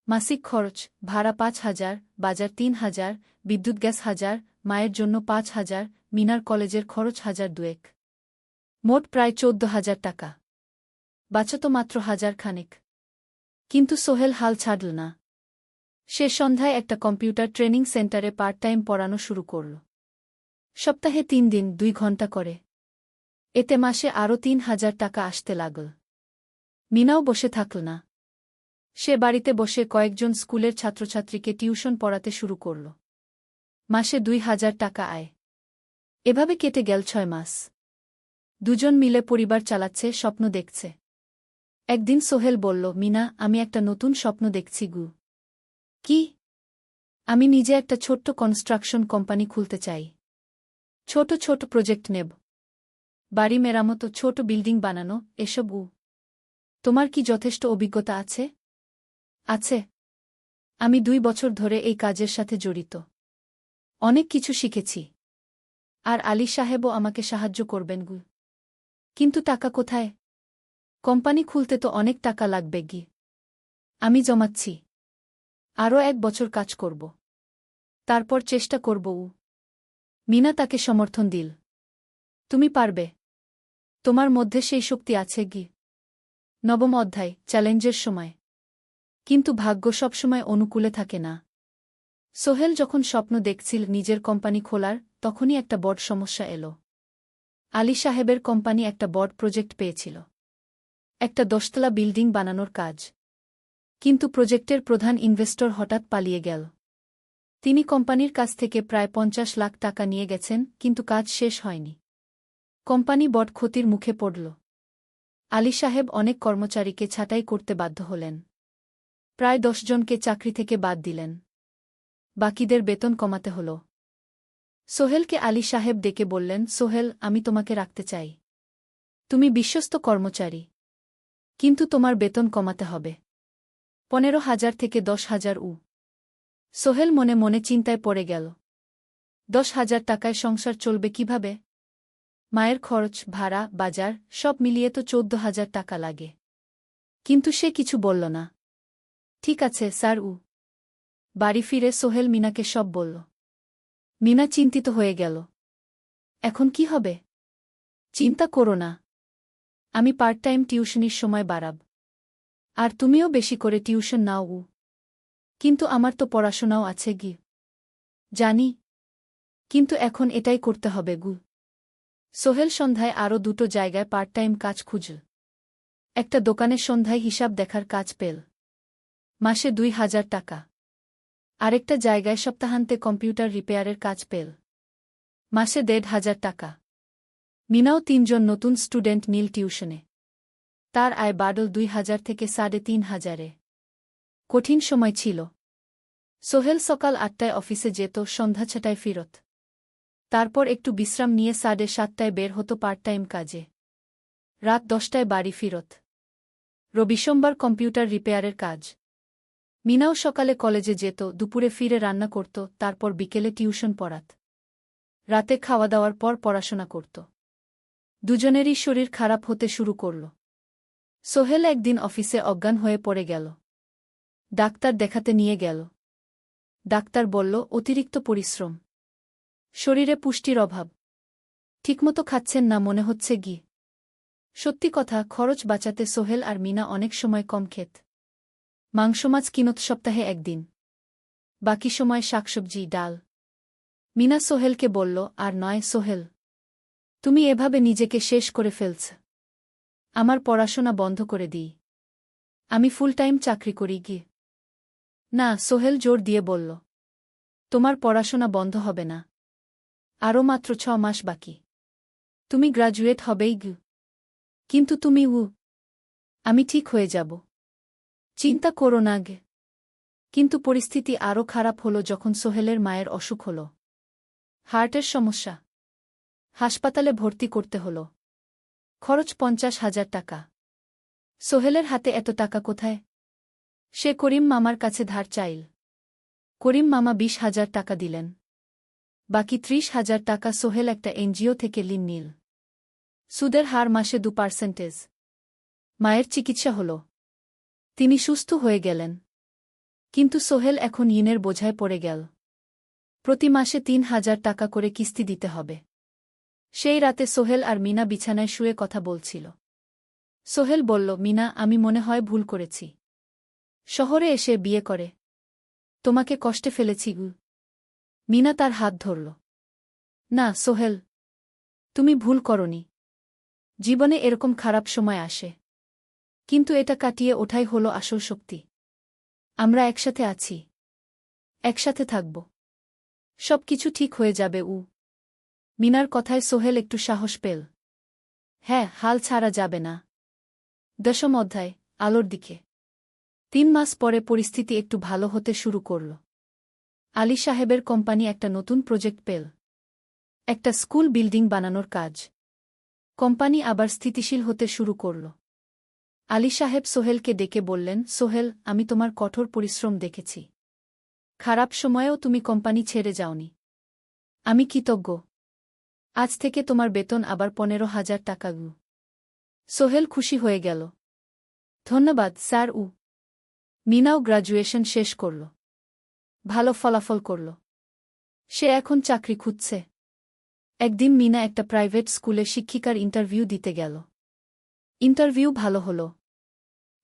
[SPEAKER 1] মাসিক খরচ, ভাড়া 5,000, বাজার 3,000, বিদ্যুৎ গ্যাস 1,000, মায়ের জন্য 5,000, মিনার কলেজের খরচ 1,200। মোট প্রায় 14,000 টাকা। বাঁচত মাত্র 1,000 খানেক। কিন্তু সোহেল হাল ছাড়ল না। সে সন্ধ্যায় একটা কম্পিউটার ট্রেনিং সেন্টারে পার্ট টাইম পড়ানো শুরু করল। সপ্তাহে 3 দিন 2 ঘন্টা করে। এতে মাসে আরও 3,000 টাকা আসতে লাগল। মিনাও বসে থাকল না। সে বাড়িতে বসে কয়েকজন স্কুলের ছাত্রছাত্রীকে টিউশন পড়াতে শুরু করল। মাসে 2,000 টাকা আয়। এভাবে কেটে গেল 6 মাস। দুজন মিলে পরিবার চালাচ্ছে, স্বপ্ন দেখছে। একদিন সোহেল বলল, মিনা, আমি একটা নতুন স্বপ্ন দেখছি গু। কি? আমি নিজে একটা ছোট্ট কনস্ট্রাকশন কোম্পানি খুলতে চাই। ছোট ছোট প্রজেক্ট নেব। বাড়ি মেরামত, ছোট বিল্ডিং বানানো, এসব। তোমার কি যথেষ্ট অভিজ্ঞতা আছে? আছে। আমি 2 বছর ধরে এই কাজের সাথে জড়িত। অনেক কিছু শিখেছি। আর আলী সাহেবও আমাকে সাহায্য করবেন গু। কিন্তু টাকা কোথায়? কোম্পানি খুলতে তো অনেক টাকা লাগবে গি। আমি জমাচ্ছি। আরও 1 বছর কাজ করব। তারপর চেষ্টা করব। মিনা তাকে সমর্থন দিল। তুমি পারবে। তোমার মধ্যে সেই শক্তি আছে গি। 9ম অধ্যায়, চ্যালেঞ্জের সময়। কিন্তু ভাগ্য সবসময় অনুকূলে থাকে না। সোহেল যখন স্বপ্ন দেখছিল নিজের কোম্পানি খোলার, তখনই একটা বড় সমস্যা এলো। আলী সাহেবের কোম্পানি একটা বড় প্রজেক্ট পেয়েছিল। একটা 10তলা বিল্ডিং বানানোর কাজ। কিন্তু প্রজেক্টের প্রধান ইনভেস্টর হঠাৎ পালিয়ে গেল। তিনি কোম্পানির কাছ থেকে প্রায় 50 লাখ টাকা নিয়ে গেছেন, কিন্তু কাজ শেষ হয়নি। কোম্পানি বড় ক্ষতির মুখে পড়ল। আলী সাহেব অনেক কর্মচারীকে ছাঁটাই করতে বাধ্য হলেন। প্রায় 10 জনকে চাকরি থেকে বাদ দিলেন। বাকিদের বেতন কমাতে হল। সোহেলকে আলী সাহেব ডেকে বললেন, সোহেল, আমি তোমাকে রাখতে চাই। তুমি বিশ্বস্ত কর্মচারী। কিন্তু তোমার বেতন কমাতে হবে। 15,000 থেকে 10,000। সোহেল মনে মনে চিন্তায় পড়ে গেল। 10,000 টাকায় সংসার চলবে কিভাবে? মায়ের খরচ, ভাড়া, বাজার সব মিলিয়ে তো 14,000 টাকা লাগে। কিন্তু সে কিছু বলল না। ঠিক আছে স্যার। বাড়ি ফিরে সোহেল মিনাকে সব বলল। মিনা চিন্তিত হয়ে গেল। এখন কি হবে? চিন্তা করো না। আমি পার্ট টাইম টিউশনির সময় বাড়াব। আর তুমিও বেশি করে টিউশন নাও। কিন্তু আমার তো পড়াশোনাও আছে গি। জানি। কিন্তু এখন এটাই করতে হবে গু। সোহেল সন্ধ্যায় আরও 2টো জায়গায় পার্ট টাইম কাজ খুঁজল। একটা দোকানে সন্ধ্যায় হিসাব দেখার কাজ পেল। মাসে 2,000 টাকা। আরেকটা জায়গায় সপ্তাহান্তে কম্পিউটার রিপেয়ারের কাজ পেল। মাসে 1,500 টাকা। মিনাও 3 জন নতুন স্টুডেন্ট নিল টিউশনে। তার আয় বাড়ল 2,000 থেকে 3,500-এ। কঠিন সময় ছিল। সোহেল সকাল 8টায় অফিসে যেত, সন্ধ্যা 6টায় ফিরত। তারপর একটু বিশ্রাম নিয়ে 7:30টায় বের হতো পার্ট টাইম কাজে। রাত 10টায় বাড়ি ফিরত। রবি সোমবার কম্পিউটার রিপেয়ারের কাজ। মিনাও সকালে কলেজে যেত, দুপুরে ফিরে রান্না করত, তারপর বিকেলে টিউশন পড়াত। রাতে খাওয়া দাওয়ার পর পড়াশোনা করত। দুজনেরই শরীর খারাপ হতে শুরু করল। সোহেল একদিন অফিসে অজ্ঞান হয়ে পড়ে গেল। ডাক্তার দেখাতে নিয়ে গেল। ডাক্তার বলল, অতিরিক্ত পরিশ্রম। শরীরে পুষ্টির অভাব। ঠিকমতো খাচ্ছেন না মনে হচ্ছে গি। সত্যি কথা, খরচ বাঁচাতে সোহেল আর মিনা অনেক সময় কম খেত। মাংস মাছ কিনত সপ্তাহে 1 দিন। বাকি সময় শাকসবজি, ডাল। মিনা সোহেলকে বলল, আর নয় সোহেল, তুমি এভাবে নিজেকে শেষ করে ফেলছ। আমার পড়াশোনা বন্ধ করে দিই। আমি ফুল টাইম চাকরি করি গিয়ে। না, সোহেল জোর দিয়ে বলল। তোমার পড়াশোনা বন্ধ হবে না। আরও মাত্র 6 মাস বাকি। তুমি গ্রাজুয়েট হবেই গু। কিন্তু তুমি আমি ঠিক হয়ে যাব। চিন্তা করো না গে। কিন্তু পরিস্থিতি আরও খারাপ হলো যখন সোহেলের মায়ের অসুখ হল। হার্টের সমস্যা। হাসপাতালে ভর্তি করতে হল। খরচ 50,000 টাকা। সোহেলের হাতে এত টাকা কোথায়? সে করিম মামার কাছে ধার চাইল। করিম মামা 20,000 টাকা দিলেন। বাকি 30,000 টাকা সোহেল একটা এনজিও থেকে ঋণ নিল। সুদের হার মাসে 2%। মায়ের চিকিৎসা হল। তিনি সুস্থ হয়ে গেলেন। কিন্তু সোহেল এখন ঋণের বোঝায় পড়ে গেল। প্রতি মাসে 3,000 টাকা করে কিস্তি দিতে হবে। সেই রাতে সোহেল আর মিনা বিছানায় শুয়ে কথা বলছিল। সোহেল বলল, মিনা, আমি মনে হয় ভুল করেছি। শহরে এসে বিয়ে করে তোমাকে কষ্টে ফেলেছি গু। মিনা তার হাত ধরল। না সোহেল, তুমি ভুল করনি। জীবনে এরকম খারাপ সময় আসে, কিন্তু এটা কাটিয়ে ওঠাই হলো আসল শক্তি। আমরা একসাথে আছি, একসাথে থাকব। সব কিছু ঠিক হয়ে যাবে। মিনার কথায় সোহেল একটু সাহস পেল। হ্যাঁ, হাল ছাড়া যাবে না। 10ম অধ্যায়, আলোর দিকে। 3 মাস পরে পরিস্থিতি একটু ভালো হতে শুরু করল। আলী সাহেবের কোম্পানি একটা নতুন প্রজেক্ট পেল। একটা স্কুল বিল্ডিং বানানোর কাজ। কোম্পানি আবার স্থিতিশীল হতে শুরু করল। আলী সাহেব সোহেলকে ডেকে বললেন, সোহেল, আমি তোমার কঠোর পরিশ্রম দেখেছি। খারাপ সময়েও তুমি কোম্পানি ছেড়ে যাওনি। আমি কৃতজ্ঞ। আজ থেকে তোমার বেতন আবার 15,000 টাকা গু। সোহেল খুশি হয়ে গেল। ধন্যবাদ স্যার। মিনাও গ্রাজুয়েশন শেষ করল। ভালো ফলাফল করল। সে এখন চাকরি খুঁজছে। একদিন মিনা একটা প্রাইভেট স্কুলে শিক্ষিকার ইন্টারভিউ দিতে গেল। ইন্টারভিউ ভালো হল।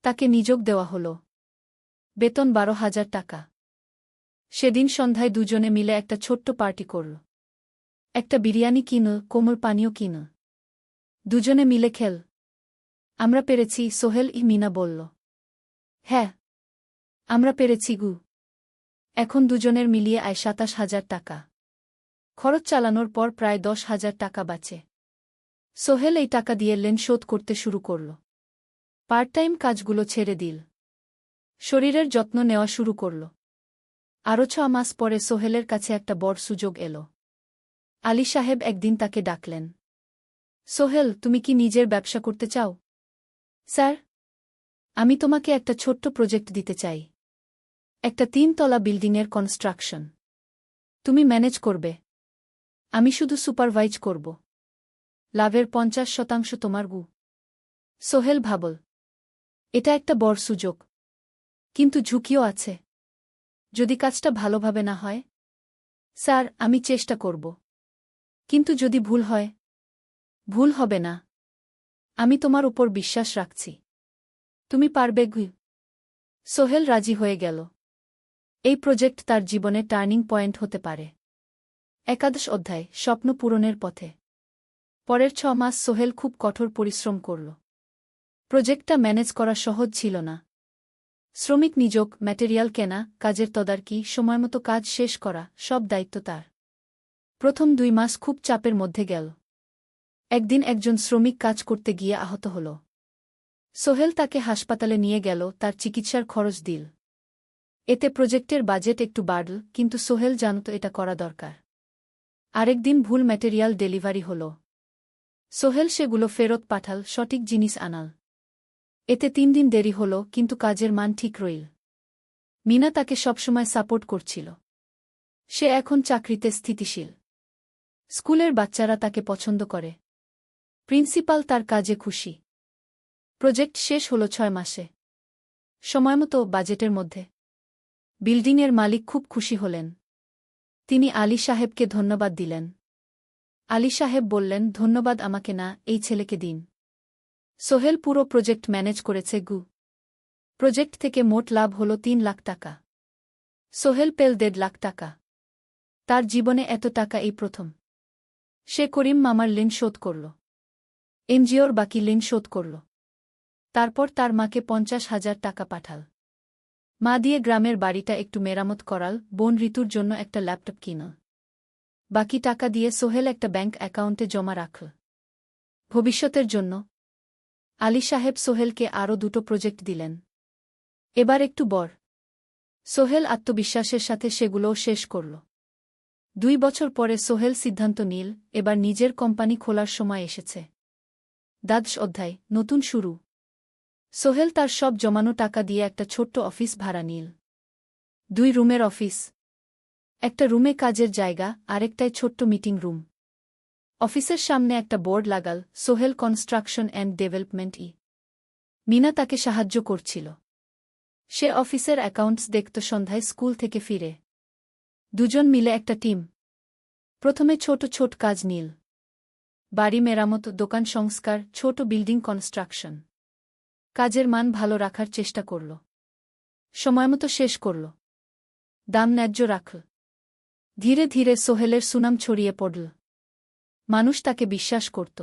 [SPEAKER 1] তাকে নিযোগ দেওয়া হল। বেতন 12,000 টাকা। সেদিন সন্ধ্যায় দুজনে মিলে একটা ছোট্ট পার্টি করল। একটা বিরিয়ানি কিনল, কোমল পানীয় কিনল। দুজনে মিলে খেল। আমরা পেরেছি সোহেল, মিনা বলল। হ্যাঁ, আমরা পেরেছি গু। এখন দুজনের মিলিয়ে আয় 27,000 টাকা। খরচ চালানোর পর প্রায় 10,000 টাকা বাঁচে। সোহেল এই টাকা দিয়ে লোন শোধ করতে শুরু করল। পার্ট টাইম কাজগুলো ছেড়ে দিল। শরীরের যত্ন নেওয়া শুরু করল। আরও 6 মাস পরে সোহেলের কাছে একটা বড় সুযোগ এল। আলী সাহেব একদিন তাকে ডাকলেন। সোহেল, তুমি কি নিজের ব্যবসা করতে চাও? স্যার, আমি তোমাকে একটা ছোট্ট প্রজেক্ট দিতে চাই। একটা 3 তলা বিল্ডিংয়ের কনস্ট্রাকশন। তুমি ম্যানেজ করবে, আমি শুধু সুপারভাইজ করব। লাভের 50% তোমার গু। সোহেল ভাবল, এটা একটা বড় সুযোগ, কিন্তু ঝুঁকিও আছে। যদি কাজটা ভালোভাবে না হয়? স্যার, আমি চেষ্টা করব। কিন্তু যদি ভুল হয়? ভুল হবে না। আমি তোমার উপর বিশ্বাস রাখছি। তুমি পারবে গু। সোহেল রাজি হয়ে গেল। এই প্রজেক্ট তার জীবনে টার্নিং পয়েন্ট হতে পারে। 11 অধ্যায়, স্বপ্ন পূরণের পথে। পরের 6 মাস সোহেল খুব কঠোর পরিশ্রম করল। প্রজেক্টটা ম্যানেজ করা সহজ ছিল না। শ্রমিক নিযোগ, ম্যাটেরিয়াল কেনা, কাজের তদারকি, সময়মতো কাজ শেষ করা, সব দায়িত্ব তার। প্রথম 2 মাস খুব চাপের মধ্যে গেল। একদিন একজন শ্রমিক কাজ করতে গিয়ে আহত হল। সোহেল তাকে হাসপাতালে নিয়ে গেল, তার চিকিৎসার খরচ দিল। এতে প্রজেক্টের বাজেট একটু বাড়ল, কিন্তু সোহেল জানত এটা করা দরকার। আরেকদিন ভুল ম্যাটেরিয়াল ডেলিভারি হল। সোহেল সেগুলো ফেরত পাঠাল, সঠিক জিনিস আনাল। এতে 3 দিন দেরি হল, কিন্তু কাজের মান ঠিক রইল। মিনা তাকে সবসময় সাপোর্ট করছিল। সে এখন চাকরিতে স্থিতিশীল। স্কুলের বাচ্চারা তাকে পছন্দ করে। প্রিন্সিপাল তার কাজে খুশি। প্রজেক্ট শেষ হল 6 মাসে। সময়মতো, বাজেটের মধ্যে। বিল্ডিংয়ের মালিক খুব খুশি হলেন। তিনি আলী সাহেবকে ধন্যবাদ দিলেন। আলী সাহেব বললেন, ধন্যবাদ আমাকে না, এই ছেলেকে দিন। সোহেল পুরো প্রজেক্ট ম্যানেজ করেছে গু। প্রজেক্ট থেকে মোট লাভ হল 3 লাখ টাকা। সোহেল পেল 1.5 লাখ টাকা। তার জীবনে এত টাকা এই প্রথম। সে করিম মামার ঋণ শোধ করল। এনজিওর বাকি ঋণ শোধ করল। তারপর তার মাকে 50,000 টাকা পাঠাল। মা দিয়ে গ্রামের বাড়িটা একটু মেরামত করাল, বোন ঋতুর জন্য একটা ল্যাপটপ কিনল। বাকি টাকা দিয়ে সোহেল একটা ব্যাংক অ্যাকাউন্টে জমা রাখল ভবিষ্যতের জন্য। আলী সাহেব সোহেলকে আরও 2টো প্রজেক্ট দিলেন। এবার একটু বড়। সোহেল আত্মবিশ্বাসের সাথে সেগুলোও শেষ করল। 2 বছর পরে সোহেল সিদ্ধান্ত নিল, এবার নিজের কোম্পানি খোলার সময় এসেছে। দ্বাদশ অধ্যায়, নতুন শুরু। সোহেল তার সব জমানো টাকা দিয়ে একটা ছোট্ট অফিস ভাড়া নিল। 2 রুমের অফিস। একটা রুমে কাজের জায়গা, আরেকটায় ছোট্ট মিটিং রুম। অফিসের সামনে একটা বোর্ড লাগাল, Sohel construction and development. Mina তাকে সাহায্য করছিল। সে অফিসের অ্যাকাউন্টস দেখত সন্ধ্যায় স্কুল থেকে ফিরে। দুজন মিলে একটা টিম। প্রথমে ছোট ছোট কাজ নিল। বাড়ি মেরামত, দোকান সংস্কার, ছোট বিল্ডিং কনস্ট্রাকশন। কাজের মান ভালো রাখার চেষ্টা করল। সময়মতো শেষ করল। দাম ন্যায্য রাখল। ধীরে ধীরে সোহেলের সুনাম ছড়িয়ে পড়ল। মানুষ তাকে বিশ্বাস করত।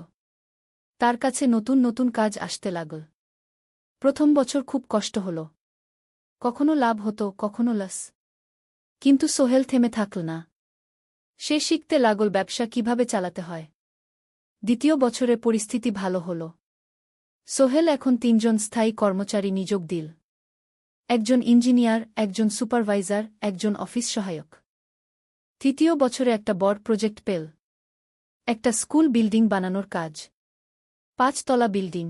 [SPEAKER 1] তার কাছে নতুন নতুন কাজ আসতে লাগল। প্রথম বছর খুব কষ্ট হল। কখনো লাভ হতো, কখনো লস। কিন্তু সোহেল থেমে থাকল না। সে শিখতে লাগল ব্যবসা কিভাবে চালাতে হয়। দ্বিতীয় বছরে পরিস্থিতি ভালো হল। সোহেল এখন 3 জন স্থায়ী কর্মচারী নিয়োগ দিল। একজন ইঞ্জিনিয়ার, একজন সুপারভাইজার, একজন অফিস সহায়ক। তৃতীয় বছরে একটা বড় প্রজেক্ট পেল। একটা স্কুল বিল্ডিং বানানোর কাজ। 5 তলা বিল্ডিং।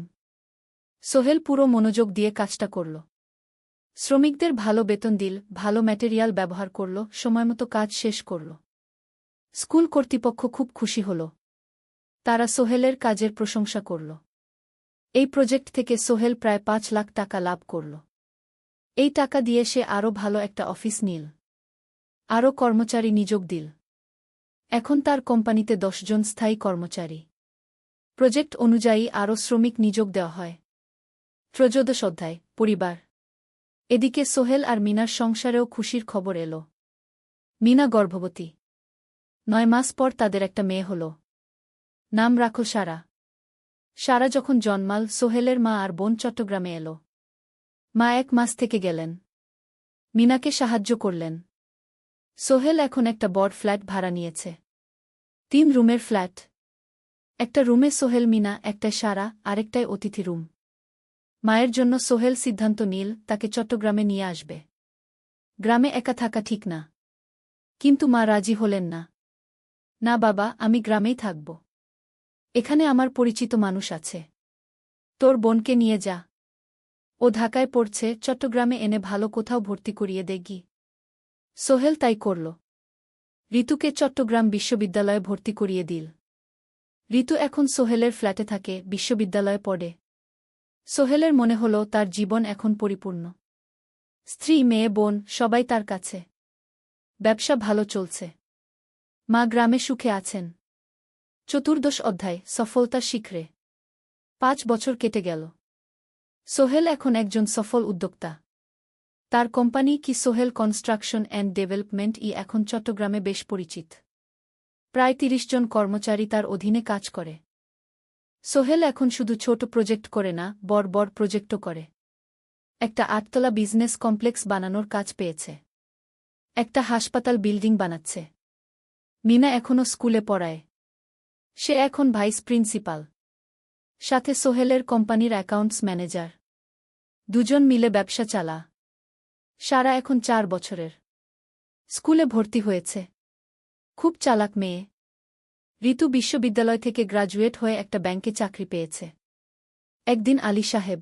[SPEAKER 1] সোহেল পুরো মনোযোগ দিয়ে কাজটা করল। শ্রমিকদের ভালো বেতন দিল, ভালো ম্যাটেরিয়াল ব্যবহার করল, সময়মতো কাজ শেষ করল। স্কুল কর্তৃপক্ষ খুব খুশি হল। তারা সোহেলের কাজের প্রশংসা করল। এই প্রজেক্ট থেকে সোহেল প্রায় 5 লাখ টাকা লাভ করল। এই টাকা দিয়ে সে আরও ভালো একটা অফিস নিল। আরও কর্মচারী নিয়োগ দিল। এখন তার কোম্পানিতে 10 জন স্থায়ী কর্মচারী। প্রজেক্ট অনুযায়ী আরও শ্রমিক নিয়োগ দেওয়া হয়। ত্রয়োদশ অধ্যায়, পরিবার। এদিকে সোহেল আর মিনার সংসারেও খুশির খবর এল। মিনা গর্ভবতী। 9 মাস পর তাদের একটা মেয়ে হল। নাম রাখল সারা। সারা যখন জন্মাল, সোহেলের মা আর বোন চট্টগ্রামে এল। মা 1 মাস থেকে গেলেন। মিনাকে সাহায্য করলেন। সোহেল এখন একটা বড় ফ্ল্যাট ভাড়া নিয়েছে। 3 রুমের ফ্ল্যাট। একটা রুমে সোহেল, মিনা, একটায় সারা, আরেকটায় অতিথি রুম। মায়ের জন্য সোহেল সিদ্ধান্ত নিল তাকে চট্টগ্রামে নিয়ে আসবে। গ্রামে একা থাকা ঠিক না। কিন্তু মা রাজি হলেন না। না বাবা, আমি গ্রামেই থাকব। এখানে আমার পরিচিত মানুষ আছে। তোর বোনকে নিয়ে যা। ও ঢাকায় পড়ছে, চট্টগ্রামে এনে ভালো কোথাও ভর্তি করিয়ে দেগি। সোহেল তাই করল। ঋতুকে চট্টগ্রাম বিশ্ববিদ্যালয়ে ভর্তি করিয়ে দিল। ঋতু এখন সোহেলের ফ্ল্যাটে থাকে, বিশ্ববিদ্যালয়ে পড়ে। সোহেলের মনে হল তার জীবন এখন পরিপূর্ণ। স্ত্রী, মেয়ে, বোন সবাই তার কাছে। ব্যবসা ভালো চলছে। মা গ্রামে সুখে আছেন। চতুর্দশ অধ্যায়, সফলতার শিখরে। 5 বছর কেটে গেল। সোহেল এখন একজন সফল উদ্যোক্তা। তার কোম্পানি কি সোহেল কনস্ট্রাকশন অ্যান্ড ডেভেলপমেন্ট এখন চট্টগ্রামে বেশ পরিচিত। প্রায় 30 জন কর্মচারী তার অধীনে কাজ করে। সোহেল এখন শুধু ছোট প্রজেক্ট করে না, বড় বড় প্রজেক্টও করে। একটা 8 তলা বিজনেস কমপ্লেক্স বানানোর কাজ পেয়েছে। একটা হাসপাতাল বিল্ডিং বানাচ্ছে। মিনা এখনও স্কুলে পড়ায়। সে এখন ভাইস প্রিন্সিপাল। সাথে সোহেলের কোম্পানির অ্যাকাউন্টস ম্যানেজার। 2 জন মিলে ব্যবসা চালা। সারা এখন 4 বছরের। স্কুলে ভর্তি হয়েছে। খুব চালাক মেয়ে। ঋতু বিশ্ববিদ্যালয় থেকে গ্রাজুয়েট হয়ে একটা ব্যাংকে চাকরি পেয়েছে। একদিন আলী সাহেব